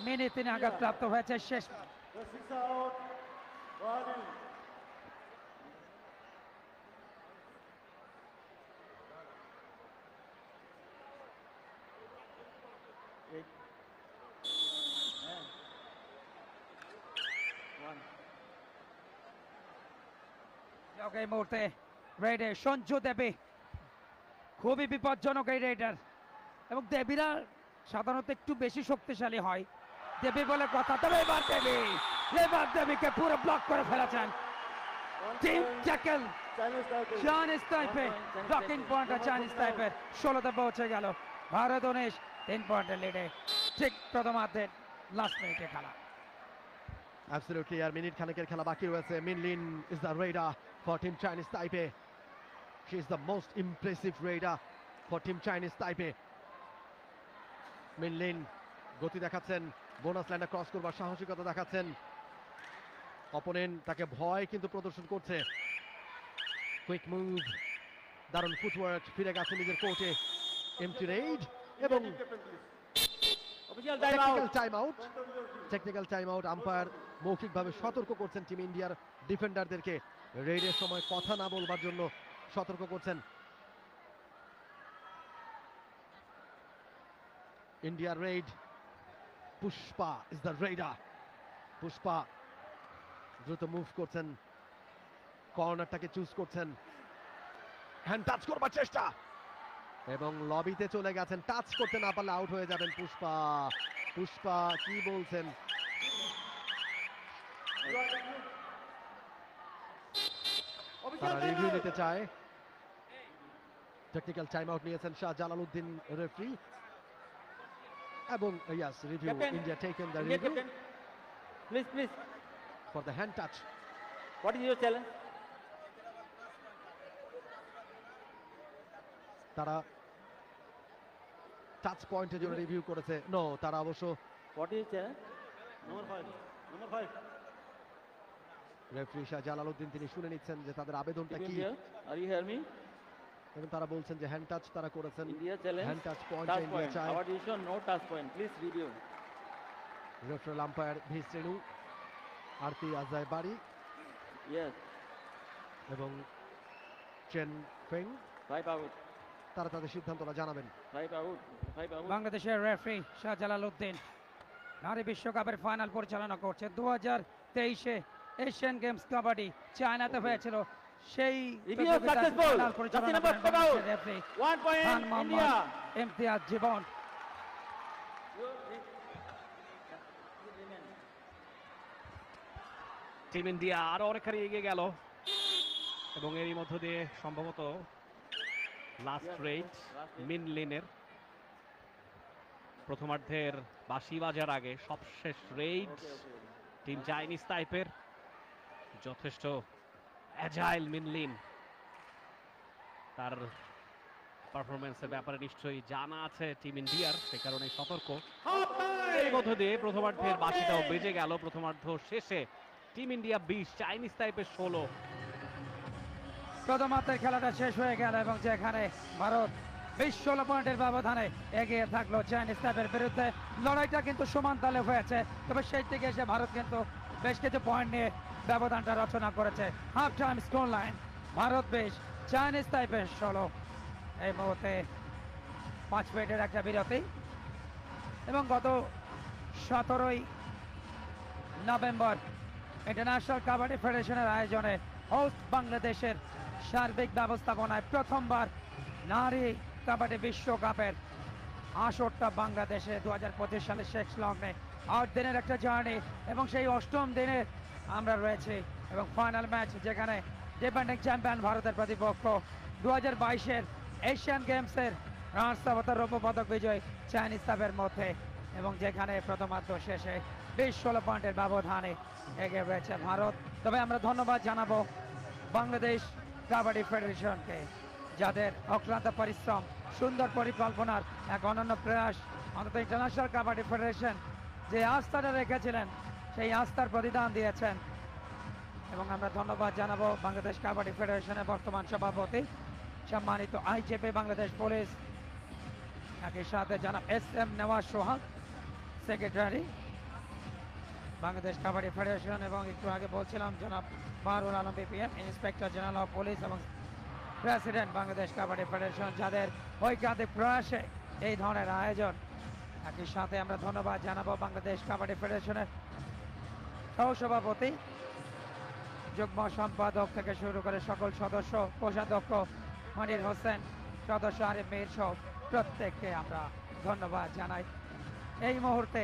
মিনি তিনি আঘাতপ্রাপ্ত হয়েছে শেষ। The 6 out. 1 in. এই মুহূর্তে রেডে সঞ্জু দেবী, খুবই বিপজ্জনক এই রেডার এবং দেবীরা সাধারণত একটু বেশি শক্তিশালী হয়, দেবী বলে কথা। তবে এবার দেবীকে পুরো ব্লক করে ফেলেছেন। 1 team point. Tackle Chinese Taipei. Chinese Taipei, blocking point Chinese তাইপের 16তে পৌঁছে গেল। ভারত 19, 3 পয়েন্টের লিডে ঠিক প্রথমার্ধের লাস্ট মিনিটে খেলা। অ্যাবসলিউটলি। আর মিনিট খানেকের খেলা বাকি রয়েছে। Minlin is the raider for team Chinese Taipei. She is the most impressive raider for team Chinese Taipei. Minlin গতি দেখাচ্ছেন, বোনাস লাইনটা ক্রস করবার সাহসিকতা দেখাচ্ছেন। অপোনেন্ট তাকে ভয় কিন্তু প্রদর্শন করছে। কুইক মুভ, দারুণ ফুটওয়ার্ক, ফিরে গেছে নিজের কোর্টে। এমটি রেইড এবং Official time out. Technical time out. Umpire মৌখিকভাবে সতর্ক করছেন টিম ইন্ডিয়ার ডিফেন্ডারদেরকে, রেইডের সময় কথা না বলবার জন্য সতর্ক করছেন। ইন্ডিয়ার Raid, Pushpa is the Raider. Pushpa দ্রুত মুভ করছেন, কর্নারটাকে চুজ করছেন, হ্যান্ড টাচ করবার চেষ্টা এবং লবিতে চলে গেছেন। টাচ করতে না পারলে আউট হয়ে যাবেন পুষ্পা। পুষ্পা কি বলছেন? তারা রিভিউ নিতে চায়। টেকনিক্যাল টাইম আউট নিয়েছেন শাহ জালালউদ্দিন রেফারি এবং yes review. Captain. India taken the India review captain. Please. For the hand touch. What is your challenge? তারা টাচ পয়েন্টের জন্য রিভিউ করেছে। নো, তারা অবশ্য What is Number 5. Number 5. Referee Shah Jalaluddin তিনি শুনে নিচ্ছেন যে তাদের আবেদনটা Team কি, India, are you hear me? এবং তারা বলছেন যে হ্যান্ড টাচ তারা করেছেন। India challenge. Hand touch point Touch India point. চায়। Our decision, no touch point. Please review. Referral umpire V Srinu, Aarti Ajay Bari Yes. এবং চেন ফেং 5 out. তারা তাদের সিদ্ধান্তটা জানাবেন। 5 out. 5 out. বাংলাদেশের রেফারি শাহজালাল উদ্দিন নারী বিশ্বকাপের ফাইনাল পরিচালনা করছে। 2023-এ এশিয়ান গেমস কাবাডি চায়নাতে হয়েছিল, সেই Review প্রতিযোগিতার successful. ফাইনাল পরিচালনা Jersey number করেন 5 out. বাংলাদেশের referee 1 point Khan Mohammad India. Imtiaz জীবন। টিম ইন্ডিয়া আরো অনেকখানি এগিয়ে গেল এবং এরই মধ্য দিয়ে সম্ভবত লাস্ট রেট মিনলিনের প্রথমার্ধের বাঁশি বাজার আগে সবশেষ রেড টিম চাইনিজ টাইপের যথেষ্ট অ্যাজাইল মিনলিন তার পারফরমেন্সের ব্যাপারে নিশ্চয়ই জানা আছে টিম ইন্ডিয়ার, সে কারণে সতর্ক। এর মধ্য দিয়ে প্রথমার্ধের বাঁশিটাও বেজে গেল। প্রথমার্ধ শেষে টিম ইন্ডিয়া 20 চাইনিজ টাইপের 16। প্রথমার্ধের খেলাটা শেষ হয়ে গেল এবং যেখানে ভারত 20-16 পয়েন্টের ব্যবধানে এগিয়ে থাকলো চাইনিজ টাইপের বিরুদ্ধে। লড়াইটা কিন্তু সমান তালে হয়েছে, তবে সেই থেকে এসে ভারত কিন্তু বেশ কিছু পয়েন্ট নিয়ে ব্যবধানটা রচনা করেছে। Half time score line Bharat 20 Chinese টাইপের 16। এই মুহূর্তে 5 মিনিটের একটা বিরতি এবং গত 17ই নভেম্বর ইন্টারন্যাশনাল কাবাডি ফেডারেশনের আয়োজনে হোস্ট বাংলাদেশের সার্বিক ব্যবস্থাপনায় প্রথমবার নারী কাবাডি বিশ্বকাপের আসরটা বাংলাদেশে 2025 সালের শেষ লগ্নে 8 দিনের একটা জার্নি এবং সেই 8ম দিনে আমরা রয়েছি এবং ফাইনাল ম্যাচ যেখানে ডিফেন্ডিং চ্যাম্পিয়ন ভারতের প্রতিপক্ষ 2022-এর এশিয়ান গেমসের রাজস্থাবতার রৌপ্য পদক বিজয়ী চাইনিজ টাইপের মধ্যে এবং যেখানে প্রথমার্ধ শেষে 20-16 পয়েন্টের ব্যবধানে এগিয়ে রয়েছে ভারত। তবে আমরা ধন্যবাদ জানাবো বাংলাদেশ কাবাডি ফেডারেশনকে, যাদের অক্লান্ত পরিশ্রম, সুন্দর পরিকল্পনার এক অনন্য প্রয়াস, অন্তত ইন্টারন্যাশনাল কাবাডি ফেডারেশন যে আস্থাটা রেখেছিলেন সেই আস্থার প্রতিদান দিয়েছেন। এবং আমরা ধন্যবাদ জানাবো বাংলাদেশ কাবাডি ফেডারেশনের বর্তমান সভাপতি সম্মানিত আইজিপি বাংলাদেশ পুলিশ, একই সাথে জানাব SM Nawaz Sohag secretary Bangladesh kabaddi federation, এবং একটু আগে বলছিলাম জনাব Marul Alam BPM inspector general of police এবং প্রেসিডেন্ট বাংলাদেশ কাবাডি ফেডারেশন, যাদের ঐকান্তিক প্রয়াসে এই ধরনের আয়োজন। একই সাথে আমরা ধন্যবাদ জানাবো বাংলাদেশ কাবাডি ফেডারেশনের সহসভাপতি, যুগ্ম সম্পাদক থেকে শুরু করে সকল সদস্য, কোষাধ্যক্ষ মনির হোসেন, সদস্য আরিফ মীর সহ প্রত্যেককে আমরা ধন্যবাদ জানাই। এই মুহূর্তে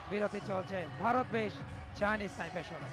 বিরতি চলছে, ভারত 20 চাইনিজ টাইপের 16।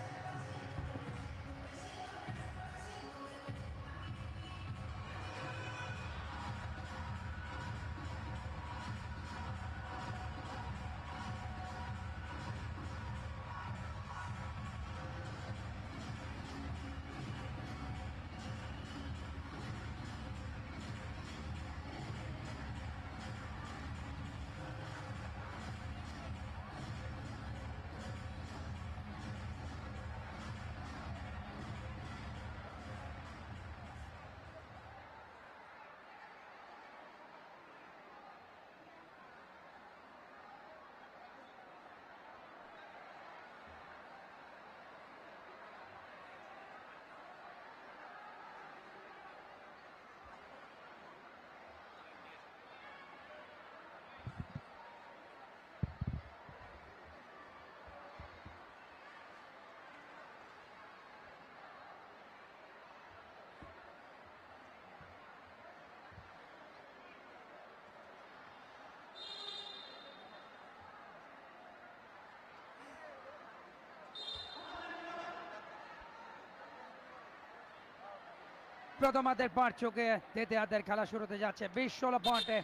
প্রথমার্ধের পার্ট চোখে দ্বিতীয়ার্ধের খেলা শুরুতে যাচ্ছে 20-16 পয়েন্টে।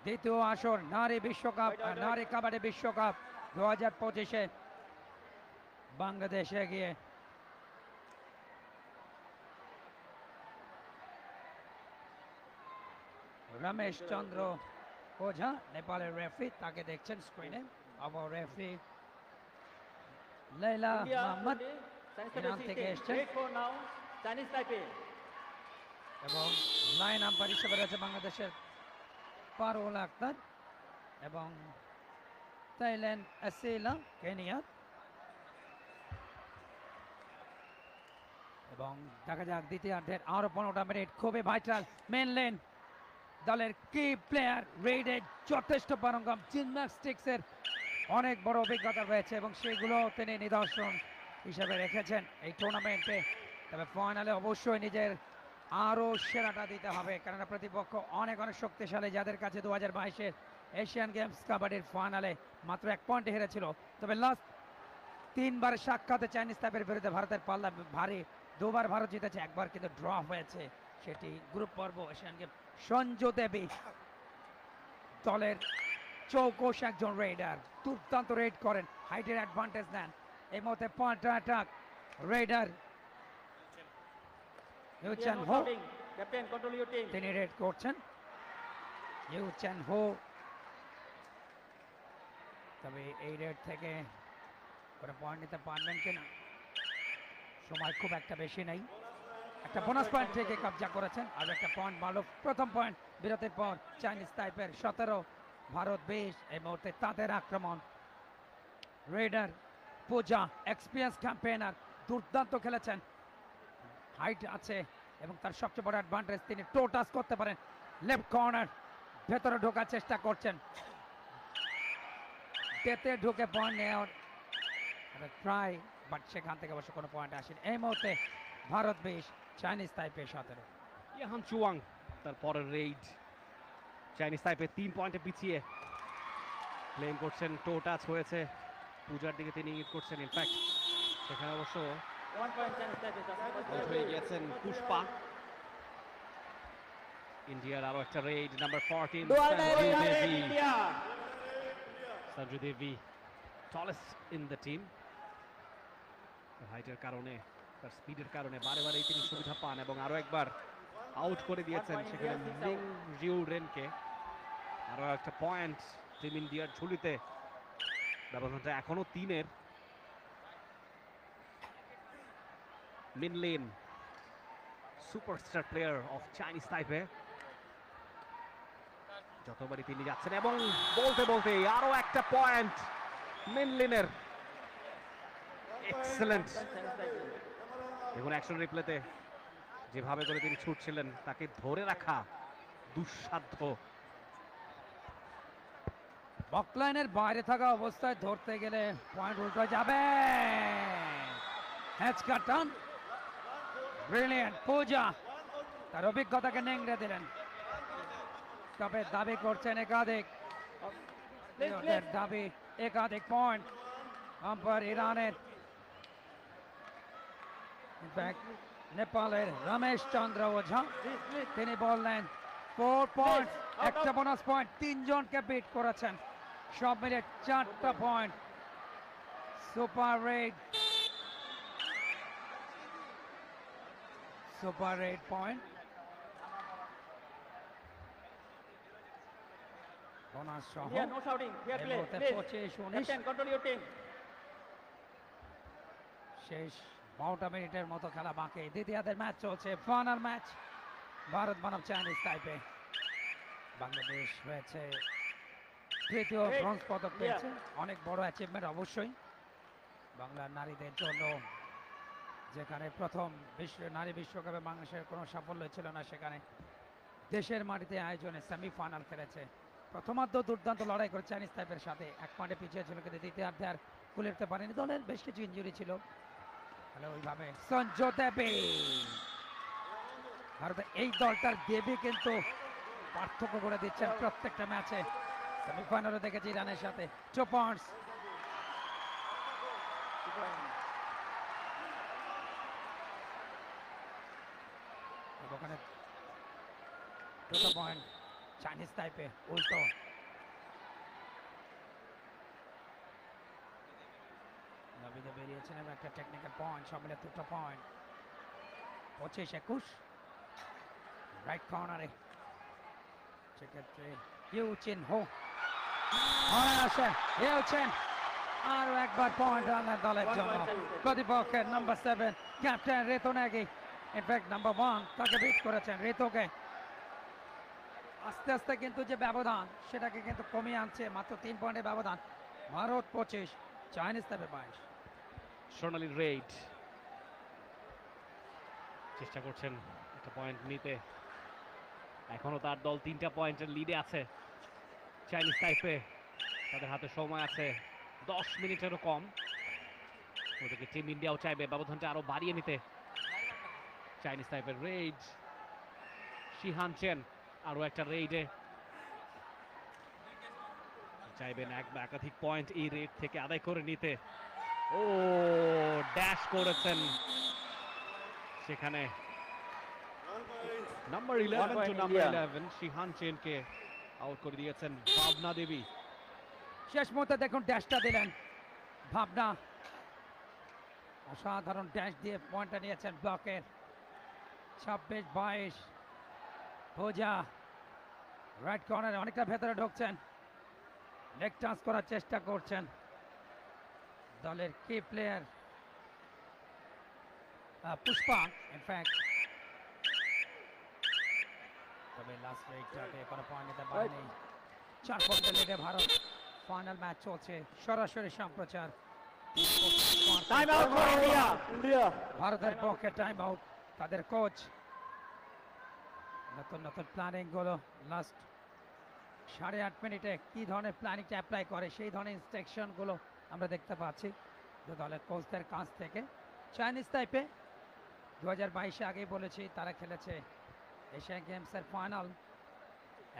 দ্বিতীয় আসর নারী বিশ্বকাপ, নারী কাবাডি বিশ্বকাপ 2025-এ বাংলাদেশে গিয়ে রমেশ চন্দ্র ওঝা নেপালের রেফারি, তাকে দেখছেন স্ক্রিনে। our referee Leila India Mohammed 20, Chinese Iran Taipei থেকে 16. এসছেন 8-4 now, Chinese Taipei. এবং লাইন আম্পায়ার হিসেবে রয়েছে বাংলাদেশের পারুল আক্তার এবং থাইল্যান্ড আসিলা কেনিয়া। এবং দেখা যাক দ্বিতীয়ার্ধের আরো 15টা মিনিট খুবই ভাইটাল। মেন লেন দলের কি প্লেয়ার রেডে যথেষ্ট পারঙ্গম, জিমন্যাস্টিক্সের অনেক বড় অভিজ্ঞতা রয়েছে এবং সেগুলো তিনি নিদর্শন হিসেবে রেখেছেন এই টুর্নামেন্টে। তবে ফাইনালে অবশ্যই নিজের আরও সেরাটা দিতে হবে, কেননা প্রতিপক্ষ অনেক অনেক শক্তিশালী, যাদের কাছে 2022-এর এশিয়ান গেমস কাবাডির ফাইনালে মাত্র 1 পয়েন্টে হেরেছিল। তবে লাস্ট 3বার সাক্ষাতে চাইনিজ তাইপের বিরুদ্ধে ভারতের পাল্লা ভারী, 2বার ভারত জিতেছে, 1বার কিন্তু ড্র হয়েছে, সেটি গ্রুপ পর্ব এশিয়ান গেম। সঞ্জু দেবী দলের চৌকস একজন রেডার, দুর্দান্ত রেড করেন, হাইটের অ্যাডভান্টেজ নেন। এই মুহূর্তে পাল্টা attack raider Yu India Chan no Ho, shouting. Captain, control your team. তিনি রেড করছেন ইউ চ্যান হো। তবে এই রেড থেকে কোনো পয়েন্ট নিতে পারবেন কিনা, সময় খুব একটা বেশি নেই। একটা বোনাস পয়েন্ট থেকে কবজা করেছেন, আর একটা পয়েন্ট ভালো। প্রথম পয়েন্ট বিরতির পর চাইনিজ তাইপের 17, ভারত 20। এই মুহূর্তে তাদের আক্রমণ। রেডার পূজা এক্সপিরিয়েন্স ক্যাম্পেইনার, দুর্দান্ত খেলেছেন, হাইট আছে এবং তার সবচেয়ে বড় অ্যাডভান্টেজ তিনি টো টাচ করতে পারেন। লেফট কর্নার ভেতরে ঢোকার চেষ্টা করছেন, পেতে ঢুকে পয়েন্ট নেওয়ার ট্রাই, বাট সেখান থেকে অবশ্য কোনো পয়েন্ট আসেনি। এই মুহূর্তে ভারত 20, চাইনিজ তাইপে 17। ইয়াহান চুয়াং তার পরের রেইড। চাইনিজ তাইপে 3 পয়েন্টে পিছিয়ে ক্লেম করছেন, টো টাচ হয়েছে, পূজার দিকে তিনি ইঙ্গিত করছেন। ইনফ্যাক্ট সেখানে অবশ্য 1 point Chinese Taipei. আউট হয়ে গিয়েছেন পুষ্পা। ইন্ডিয়ার আরো একটা raid, number 14 India. Sanju Devi, tallest in the team. হাইটের কারণে, তার স্পিডের কারণে বারে বারে তিনি সুবিধা পান এবং আরো একবার আউট করে দিয়েছেন সেখানে মিং জিউ রেনকে। আরো একটা পয়েন্ট টিম ইন্ডিয়ার ঝুলিতে, ব্যবধানটা এখনো 3-এর। Minlin, superstar player of Chinese Taipei, যতবারই তিনি যাচ্ছেন এবং বলতে বলতে আরো একটা পয়েন্ট মিনলিনের। এক্সেলেন্ট। দেখুন অ্যাকশন রিপ্লেতে যেভাবে করে তিনি ছুটছিলেন, তাকে ধরে রাখা দুঃসাধ্য। বকলাইনের বাইরে থাকা অবস্থায় ধরতে গেলে পয়েন্ট উল্টো যাবে। হ্যাচকা টান, ব্রিলিয়ান্ট পূজা তার অভিজ্ঞতাকে নেংড়ে দিলেন। তবে দাবি করছেন একাধিক, Please. দাবি একাধিক পয়েন্ট আম্পায়ার ইরানের, ইনফ্যাক্ট নেপালের রমেশ চন্দ্র ওঝা, Please. তিনি বললেন 4 পয়েন্ট, একটা বোনাস পয়েন্ট, 3 জনকে বিট করেছেন, সব মিলে 4টা point. Super red, super red point, bonus সহ India no shouting. Fair এই play. মুহূর্তে Please. 25-19 Captain, control your team. শেষ 12টা মিনিটের মতো খেলা বাকি। দ্বিতীয়ার্ধের ম্যাচ চলছে, ফাইনাল ম্যাচ ভারত বনাম চাইনিজ তাইপে। বাংলাদেশ হয়েছে তৃতীয়, ব্রোঞ্জ পদক পেয়েছে, অনেক বড় অ্যাচিভমেন্ট অবশ্যই বাংলার নারীদের জন্য। যেখানে প্রথম নারী বিশ্বকাপে বাংলাদেশের কোনো সাফল্য ছিল না, সেখানে দেশের মাটিতে আয়োজনে সেমিফাইনাল খেলেছে। প্রথমার্ধ দুর্দান্ত লড়াই করে চাইনিজ তাইপের সাথে 1 পয়েন্টে পিছিয়ে ছিল, কিন্তু দ্বিতীয়ার্ধে আর কুলে উঠতে পারেনি। দলের বেশ কিছু ইনজুরি ছিল, তাহলে ওইভাবে সঞ্জু দেবী, ভারতের এই দলটার দেবী কিন্তু পার্থক্য করে দিচ্ছেন প্রত্যেকটা ম্যাচে। সেমিফাইনালে দেখেছি ইরানের সাথে 2 পয়েন্টস। ওখানে 2টা পয়েন্ট চাইনিজ তাইপে, উল্টো নবীদে বেরিয়েছেন এবং একটা টেকনিক্যাল পয়েন্ট, সব মিলে 2টা পয়েন্ট। 25-21 রাইট কর্নারে, সেক্ষেত্রে ইউ চিন হো আসেন হচ্ছেন আরো একবার পয়েন্ট রানার দলের জন্য প্রতিপক্ষের নাম্বার 7 ক্যাপ্টেন রেতো নাগি ইনফ্যাক্ট নাম্বার 1 তাকে বিট করেছেন রেতোকে। আস্তে আস্তে কিন্তু যে ব্যবধান সেটাকে কিন্তু কমিয়ে আনছে, মাত্র 3 পয়েন্টের ব্যবধান। ভারত 25, চাইনিজ তাইপে 22। সোনালি রেড চেষ্টা করছেন একটা পয়েন্ট নিতে, এখনো তার দল 3টা পয়েন্টের লিডে আছে। চাইনিজ তাইপে তাদের হাতে সময় আছে 10 মিনিটেরও কম। ওদিকে টিম ইন্ডিয়াও চাইবে ব্যবধানটা আরো বাড়িয়ে নিতে। চাইনিজ তাইপের রেড, শিহান চেন আরো একটা রেডে চাইবেন এক বা একাধিক পয়েন্ট এই রেড থেকে আদায় করে নিতে। ও ড্যাশ করেছেন সেখানে নাম্বার 11 টু নাম্বার 11 শিহান চেনকে আউট করে দিয়েছেন ভাবনা দেবী। শেষ মুহূর্তে দেখুন ড্যাশটা দিলেন ভাবনা, অসাধারণ ড্যাশ দিয়ে পয়েন্টটা নিয়েছেন ব্লকের। 26-22 ভোজা রাইট কর্নারে অনেকটা ভেতরে ঢুকছেন, লেগ টাচ করার চেষ্টা করছেন দলের কি প্লেয়ার পুষ্পা ইনফ্যাক্ট। তবে লাস্ট রেডটাতে কোনো পয়েন্ট নিতে পারেনি। 4 পয়েন্টের লিডে ভারত। ফাইনাল ম্যাচ চলছে সরাসরি সম্প্রচার। Time out for India. ভারতের পক্ষে টাইম আউট। তাদের কোচ নতুন নতুন প্ল্যানিং গুলো লাস্ট 8.5 মিনিটে কি ধরনের প্ল্যানিংটা অ্যাপ্লাই করে সেই ধরনের ইনস্ট্রাকশন গুলো আমরা দেখতে পাচ্ছি দলের কোচদের কাছ থেকে। চাইনিজ তাইপে 2022-এ আগেই বলেছি তারা খেলেছে এশিয়ান গেমসের ফাইনাল,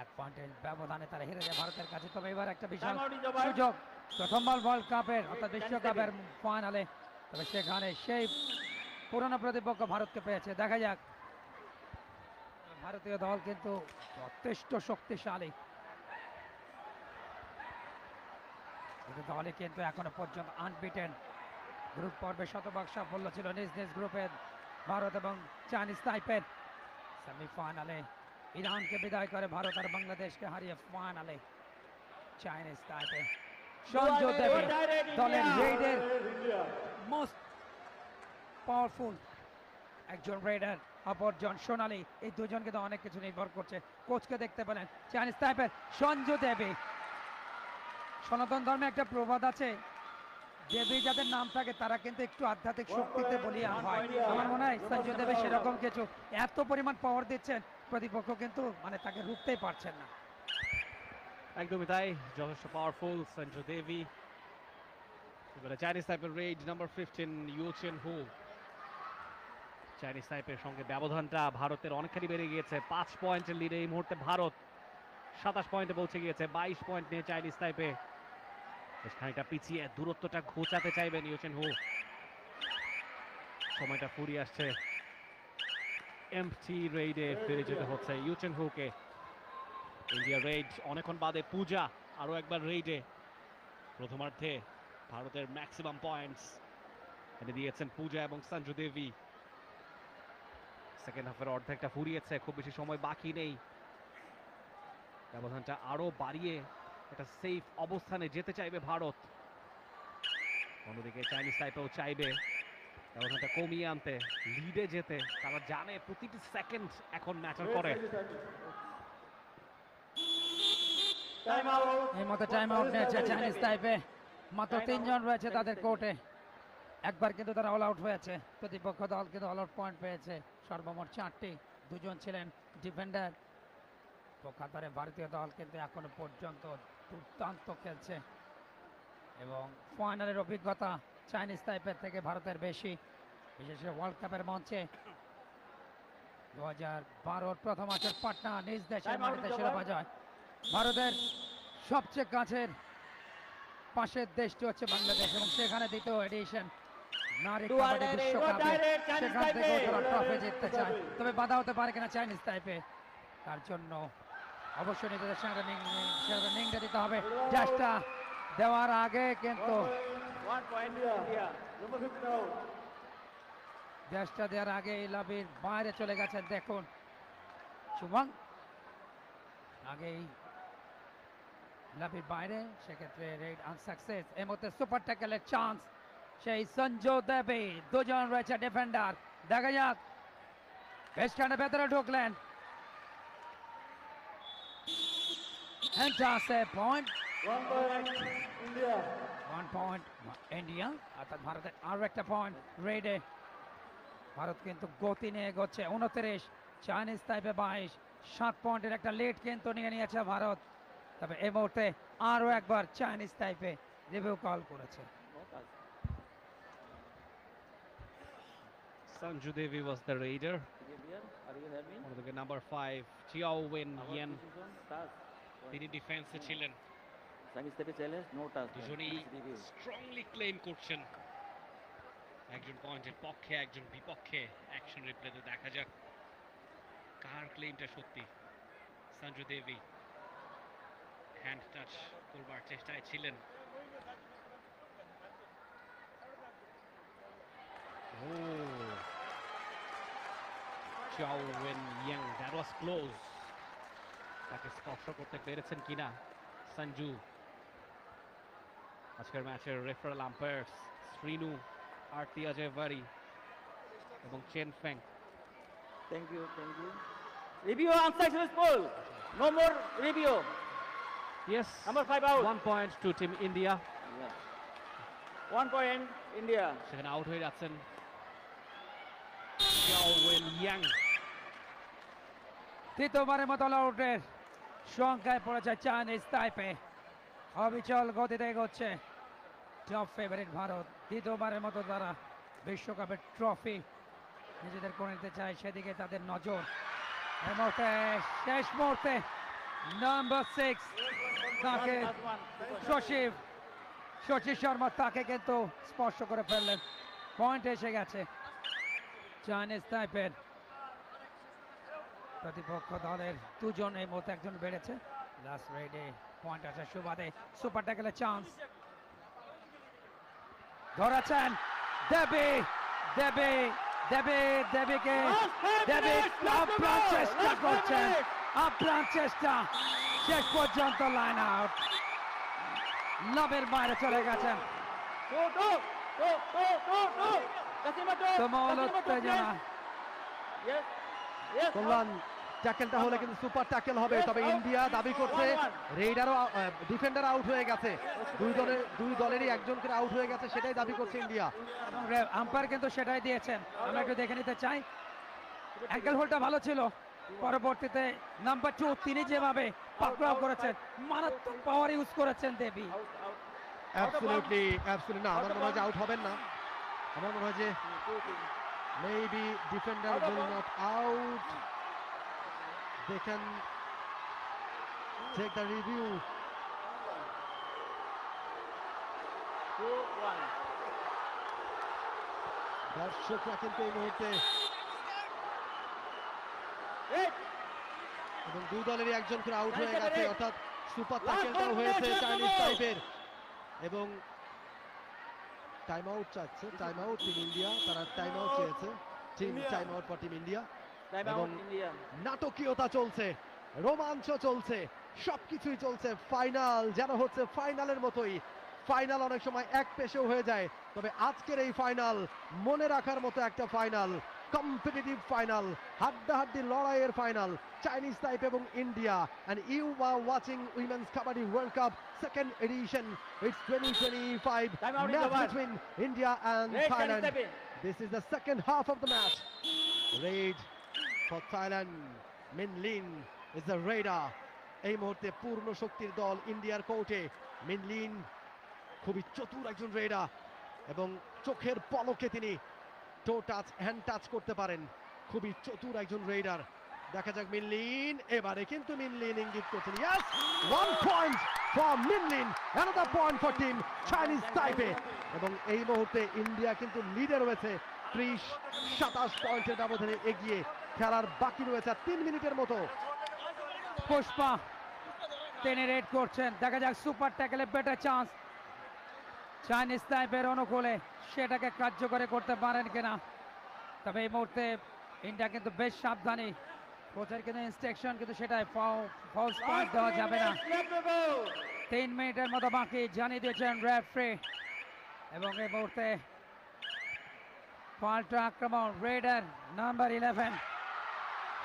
1 পয়েন্টের ব্যবধানে তারা হেরে যায় ভারতের কাছে। তবে এবার একটা বিশাল সুযোগ প্রথমবার ওয়ার্ল্ড কাপের অর্থাৎ বিশ্বকাপের ফাইনালে, তবে সেখানে সেই পুরনো প্রতিপক্ষ ভারতকে পেয়েছে। দেখা যাক, ভারতীয় দল কিন্তু যথেষ্ট শক্তিশালী, দলে কিন্তু এখনো পর্যন্ত আনবিটেন। গ্রুপ পর্বে শতভাগ সাফল্য ছিল নিজ নিজ গ্রুপের ভারত এবং চাইনিজ তাইপের। সেমিফাইনালে ইরানকে বিদায় করে ভারত আর বাংলাদেশকে হারিয়ে ফাইনালে চাইনিজ তাইপে সঞ্জু দেবী দলের রেডের মোস্ট পাওয়ারফুল একজন রেডার, অপরজন সোনালী। এই দুজনকে তো অনেক কিছু নির্ভর করছে। কোচকে দেখতে পেলেন চাইনিজ তাইপের সঞ্জু দেবী। সনাতন ধর্মে একটা প্রবাদ আছে, দেবী যাদের নাম থাকে তারা কিন্তু একটু আধ্যাত্মিক শক্তিতে বলিয়ান হয়। আমার মনে হয় সঞ্জু দেবী সেরকম কিছু, এত পরিমাণ পাওয়ার দিচ্ছেন প্রতিপক্ষ কিন্তু মানে তাকে রুখতেই পারছেন না। একদমই তাই, যথেষ্ট পাওয়ারফুল সঞ্জু দেবী। এবারে চাইনিজ তাইপের রেড নাম্বার 15 ইউচেন হু। চাইনিজ তাইপের সঙ্গে ব্যবধানটা ভারতের অনেকখানি বেড়ে গিয়েছে। 5 পয়েন্টের লিডে এই মুহূর্তে ভারত 27 পয়েন্টে পৌঁছে গিয়েছে। 22 পয়েন্ট নিয়ে চাইনিজ তাইপে বেশ খানিকটা পিছিয়ে দূরত্বটা ঘোচাতে চাইবেন ইউচেন হু। সময়টা ফুরিয়ে আসছে, এমটি রেডে ফিরে যেতে হচ্ছে ইউচেন হুকে। ইন্ডিয়া রেড অনেকক্ষণ বাদে পূজা আরো একবার রেডে। প্রথমার্ধে ভারতের ম্যাক্সিমাম পয়েন্টস এনে দিয়েছেন পূজা এবং সঞ্জু দেবী। সেকেন্ড হাফের অর্ধেকটা ফুরিয়েছে, খুব বেশি সময় বাকি নেই। ব্যবধানটা আরো বাড়িয়ে একটা সেফ অবস্থানে যেতে চাইবে ভারত। অন্যদিকে চাইনিজ তাইপেও চাইবে ব্যবধানটা কমিয়ে আনতে, লিডে যেতে। তারা জানে প্রতিটি সেকেন্ড এখন ম্যাটার করে। এই মতো টাইম আউট নিয়েছে চাইনিজ তাইপে। মাত্র 3 জন রয়েছে তাদের কোর্টে। একবার কিন্তু তারা অল আউট হয়েছে, প্রতিপক্ষ দল কিন্তু অল আউট পয়েন্ট পেয়েছে সর্বমোট 4টি। 2 জন ছিলেন ডিফেন্ডার। পক্ষান্তরে ভারতীয় দল কিন্তু এখনো পর্যন্ত দুর্দান্ত খেলছে এবং ফাইনালের অভিজ্ঞতা চাইনিজ তাইপের থেকে ভারতের বেশি, বিশেষ করে ওয়ার্ল্ড কাপের মঞ্চে 2012 প্রথম ম্যাচের পাটনা নিজ দেশের মাটিতে শিরোপা জয়। ভারতের সবচেয়ে কাছের পাশের দেশটি হচ্ছে বাংলাদেশ এবং সেখানে দ্বিতীয় এডিশন নারী কাবাডি বিশ্বকাপে সেখান থেকে তারা ট্রফি জিততে চায়। তবে বাধা হতে পারে কিনা চাইনিজ তাইপে, তার জন্য অবশ্যই নিজেদের সঙ্গে নিংড়ে দিতে হবে। জাস্টটা দেওয়ার আগে কিন্তু জাস্টটা দেওয়ার আগে লাবির বাইরে চলে গেছেন। দেখুন শুভং আগেই লাভির বাইরে, সেক্ষেত্রে রেড আনসাকসেস। এই মুহূর্তে সুপার ট্যাকেলের চান্স, সেই সঞ্জু দেবী, দুজন রয়েছে ডিফেন্ডার, দেখা যাক বেশ খানে ভেতরে ঢুকলেন। And just a point. 1 point India. 1 point India, অর্থাৎ ভারতের আরো একটা পয়েন্ট রেডে। ভারত কিন্তু গতি নিয়ে এগোচ্ছে, 29, চাইনিজ তাইপে 22, 7 পয়েন্টের একটা লিড কিন্তু নিয়ে নিয়েছে ভারত। তবে এই মুহূর্তে আরো একবার চাইনিজ তাইপে রিভিউ কল করেছে। Sanju Devi was the raider. Are you hear me? অন্যদিকে number 5 Chiao Wen Our Yen decision, touch. তিনি ডিফেন্সে ছিলেন। Chinese Taipei challenge, no touch. দুজনেই Please review. স্ট্রংলি ক্লেম করছেন, একজন পয়েন্টের পক্ষে একজন বিপক্ষে। অ্যাকশন রিপ্লেতে দেখা যাক কার ক্লেমটা সত্যি। সঞ্জু দেবী হ্যান্ড টাচ করবার চেষ্টায় ছিলেন। Chow Wen Yang, that was close. তাকে স্পর্শ করতে পেরেছেন কিনা সঞ্জু। আজকের ম্যাচের রেফারেল আম্পায়ার্স শ্রীনু, আরতি অজয়ভারি এবং Chen feng. Thank you, thank you. Review unsuccessful. No more review. Yes, Number 5 out. 1 point to Team India. Yeah. 1 point India. সেখানে আউট হয়ে যাচ্ছেন Chow Wen Yang। তৃতীয়বারের মতো আউটের সংখ্যায় পড়েছে চাইনিজ তাইপে। অবিচল গতিতে এগোচ্ছে টপ ফেভারিট ভারত। দ্বিতীয়বারের মতো তারা বিশ্বকাপের ট্রফি নিজেদের করে নিতে চায়, সেদিকে তাদের নজর। এই মুহূর্তে শেষ মুহূর্তে নাম্বার 6 তাকে শশী শর্মা তাকে কিন্তু স্পর্শ করে ফেললেন। পয়েন্ট এসে গেছে চাইনিজ তাইপের। প্রতিপক্ষ দলের দুজন, এই মুহূর্তে একজন বেড়েছে। লাস্ট রেডে পয়েন্ট আছে সুবাদে, সুপার ট্যাকেলের চান্স ধরেছেন দেবী, দেবী, দেবী, দেবীকে, দেবী আপ্রাণ চেষ্টা করছেন, আপ্রাণ চেষ্টা, শেষ পর্যন্ত লাইন আউট। লাভের বাইরে চলে গেছেন। Go, go, go, go, go, go. Kasimato. তুমুল উত্তেজনা। Yes, yes. কল্যাণ ট্যাকেলটা হলে কিন্তু সুপার ট্যাকেল হবে, তবে ইন্ডিয়া দাবি করছে রেইডারও ডিফেন্ডার আউট হয়ে গেছে, দুই দলেরই একজন করে আউট হয়ে গেছে, সেটাই দাবি করছে ইন্ডিয়া। আম্পায়ার কিন্তু সেটাই দিয়েছেন, আমরা একটু দেখে নিতে চাই। অ্যাঙ্কেল হোলটা ভালো ছিল, পরবর্তীতে নাম্বার 2 তিনি যেভাবে পাকড়াও করেছেন, মারাত্মক পাওয়ার ইউজ করেছেন দেবী। অ্যাবসলিউটলি না, আমার মনে হয় যে আউট হবেন না। আমার মনে হয় যে maybe defender will not out, they can take the review. 2-1. দর্শকরা কিন্তু এই মুহূর্তে Eight. এবং দুই দলেরই একজন করে আউট হয়ে গেছে, অর্থাৎ সুপার ট্যাকেলটাও হয়েছে চাইনিজ টাইপের। এবং টাইম আউট চাচ্ছে, টাইম আউট টিম ইন্ডিয়া, তারা টাইম আউট চেয়েছে, team time out for team India. Time এবং out India. নাটকীয়তা চলছে, রোমাঞ্চ চলছে, সবকিছুই চলছে। ফাইনাল যেন হচ্ছে ফাইনালের মতোই। ফাইনাল অনেক সময় এক পেশেও হয়ে যায়, তবে আজকের এই ফাইনাল মনে রাখার মতো একটা ফাইনাল, কম্পিটিটিভ ফাইনাল, হাড্ডাহাড্ডি লড়াইয়ের ফাইনাল। চাইনিজ টাইপ এবং India, and you are watching Women's Kabaddi World Cup second edition. It's 2025 Time out in the match match. between India and Red Chinese Thailand. Taipei. This is the second half of the match. Raid for Thailand. Min Lin is the raider. এই মুহূর্তে পূর্ণ শক্তির দল ইন্ডিয়ার কোর্টে। মিন লিন খুবই চতুর একজন রেডার এবং চোখের পলকে তিনি টো টাচ, হ্যান্ড টাচ করতে পারেন। খুবই চতুর একজন রেডার। দেখা যাক মিন লিন, এবারে কিন্তু মিন লিন ইঙ্গিত করছেন। Yes, 1 point for Min Lin, another point for team Chinese Taipei. এবং এই মুহূর্তে ইন্ডিয়া কিন্তু লিডে রয়েছে 30-27 পয়েন্টের ব্যবধানে এগিয়ে। খেলার বাকি রয়েছে 3 মিনিটের মতো। পুষ্পা তিনি রেড করছেন, দেখা যাক সুপার ট্যাকেলে বেটার চান্স চাইনিজ টাইপের অনুকূলে, সেটাকে কার্যকরী করতে পারেন কিনা। তবে এই মুহূর্তে ইন্ডিয়া কিন্তু বেশ সাবধানী, কোচের কিন্তু ইনস্ট্রাকশন কিন্তু সেটাই, ফলস পয়েন্ট দেওয়া যাবে না। Left to go. 3 মিনিটের মতো বাকি জানিয়ে দিয়েছেন রেফারি এবং এই মুহূর্তে পাল্টা আক্রমণ রেডার নাম্বার 11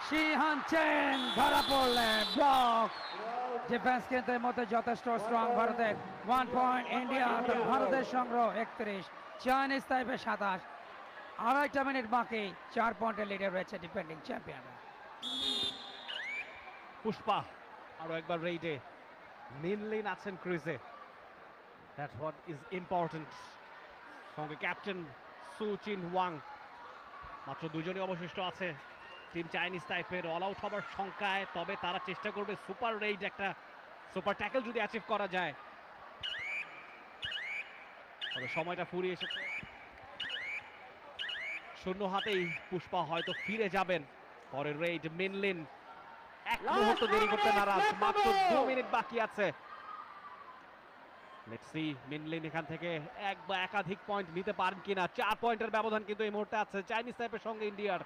শিহান চেন ধরা পড়লেন ব্লক ডিফেন্স কিন্তু এর মধ্যে যথেষ্ট স্ট্রং ভারতের 1 পয়েন্ট ইন্ডিয়া ভারতের সংগ্রহ 31 চাইনিজ তাইপে 27 আড়াইটা মিনিট বাকি 4 পয়েন্টের লিডে রয়েছে ডিফেন্ডিং চ্যাম্পিয়নরা পুষ্পা আরো একবার রেইডে মিনলিন আছেন ক্রিজে দ্যাটস হোয়াট ইজ ইম্পর্টেন্ট সঙ্গে ক্যাপ্টেন সু চিন ওয়াং মাত্র দুজনই অবশিষ্ট আছে টিম চাইনিজ টাইপের অল আউট হবার সংখ্যায় তবে তারা চেষ্টা করবে সুপার রেইড একটা সুপার ট্যাকল যদি অ্যাচিভ করা যায় তবে সময়টা ফুরিয়ে এসেছে শূন্য হাতেই পুষ্পা হয়তো ফিরে যাবেন পরের রেইড মিনলিন এক মুহূর্ত দেরি করতে নারাজ মাত্র 2 মিনিট বাকি আছে লেটস সি মিনলিন এখান থেকে এক বা একাধিক পয়েন্ট নিতে পারেন কিনা 4 পয়েন্টের ব্যবধান কিন্তু এই মুহূর্তে আছে চাইনিজ টাইপের সঙ্গে ইন্ডিয়ার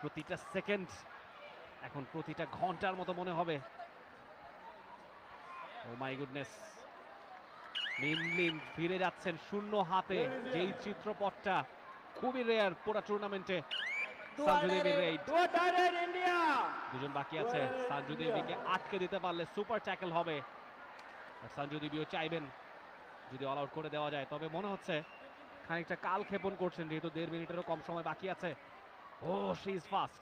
প্রতিটা সেকেন্ড এখন প্রতিটা ঘন্টার মতো মনে হবে ও মাই গুডনেস মিনলিন ফিরে যাচ্ছেন শূন্য হাতে যেই চিত্রপটটা খুবই রেয়ার পুরো টুর্নামেন্টে সঞ্জু দেবীর রেইড ইন্ডিয়া দুজন বাকি আছে সঞ্জু দেবীকে আটকে দিতে পারলে সুপার ট্যাকল হবে আর সঞ্জু দেবীও চাইবেন যদি অল আউট করে দেওয়া যায় তবে মনে হচ্ছে খানিকটা কাল ক্ষেপণ করছেন যেহেতু 1.5 মিনিটেরও কম সময় বাকি আছে ও শি ইজ ফাস্ট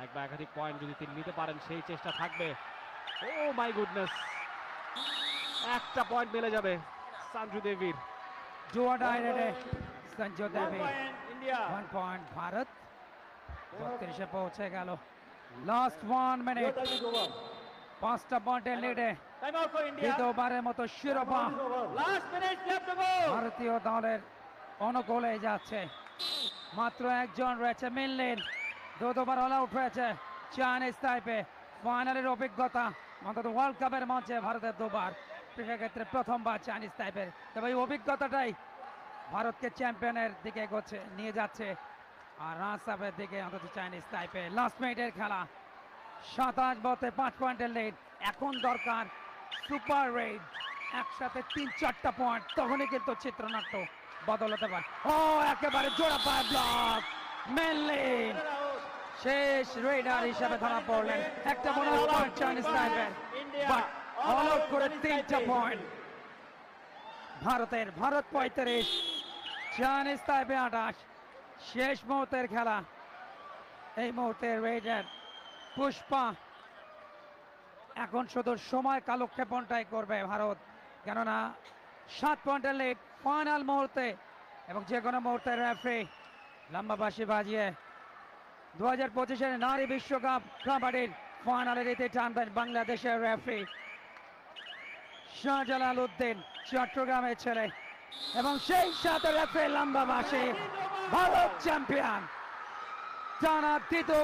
এক বা একাধিক পয়েন্ট যদি তিনি নিতে পারেন সেই চেষ্টা থাকবে ও মাই গুডনেস একটা পয়েন্ট মিলে যাবে সঞ্জু দেবীর জুয়া ডাইরেক্টে সঞ্জু দেবী ইন্ডিয়া 1 পয়েন্ট ভারত 32 এ পৌঁছে গেল লাস্ট 1 মিনিট 5টা পয়েন্টের লিডে টাইম আউট ফর ইন্ডিয়া দ্বিতীয়বারের মতো শিরোপা last minute left to go ভারতীয় দলের অনুকূলে যাচ্ছে মাত্র একজন রয়েছে মিনলিন দুবার অল আউট হয়েছে চাইনিজ তাইপে ফাইনালের অভিজ্ঞতা অন্তত ওয়ার্ল্ড কাপের মঞ্চে ভারতের দুবার সেক্ষেত্রে প্রথমবার চাইনিজ তাইপের তবে এই অভিজ্ঞতাটাই ভারতকে চ্যাম্পিয়নের দিকে এগোচ্ছে নিয়ে যাচ্ছে আর রান সাপের দিকে অন্তত চাইনিজ তাইপে লাস্ট মিনিটের খেলা 27 বলতে 5 পয়েন্টের লিড এখন দরকার সুপার রেড একসাথে 3-4টা পয়েন্ট তখনই কিন্তু চিত্রনাট্য বদল হতে পারে ও একেবারে জোড়া পায় ব্লক মেনলিন শেষ রেডার হিসেবে ধরা পড়লেন একটা বোনাস পয়েন্ট চাইনিজ টাইপের বাট অল আউট করে 3টা পয়েন্ট ভারতের ভারত 35 চাইনিজ টাইপে 28 শেষ মুহূর্তের খেলা এই মুহূর্তে রেডার পুষ্পা এখন শুধু সময় কালক্ষেপণটাই করবে ভারত কেননা 7 পয়েন্টের লিড ফাইনাল মুহূর্তে এবং যে কোনো মুহূর্তে রেফারি লম্বা বাঁশি বাজিয়ে 2025-এর নারী বিশ্বকাপ কাবাডির ফাইনালের ইতি টানবেন বাংলাদেশের রেফারি শাহজালাল উদ্দিন চট্টগ্রামের ছেলে এবং সেই সাথে রেফারি লম্বা বাঁশি ভারত চ্যাম্পিয়ন টানা দ্বিতীয়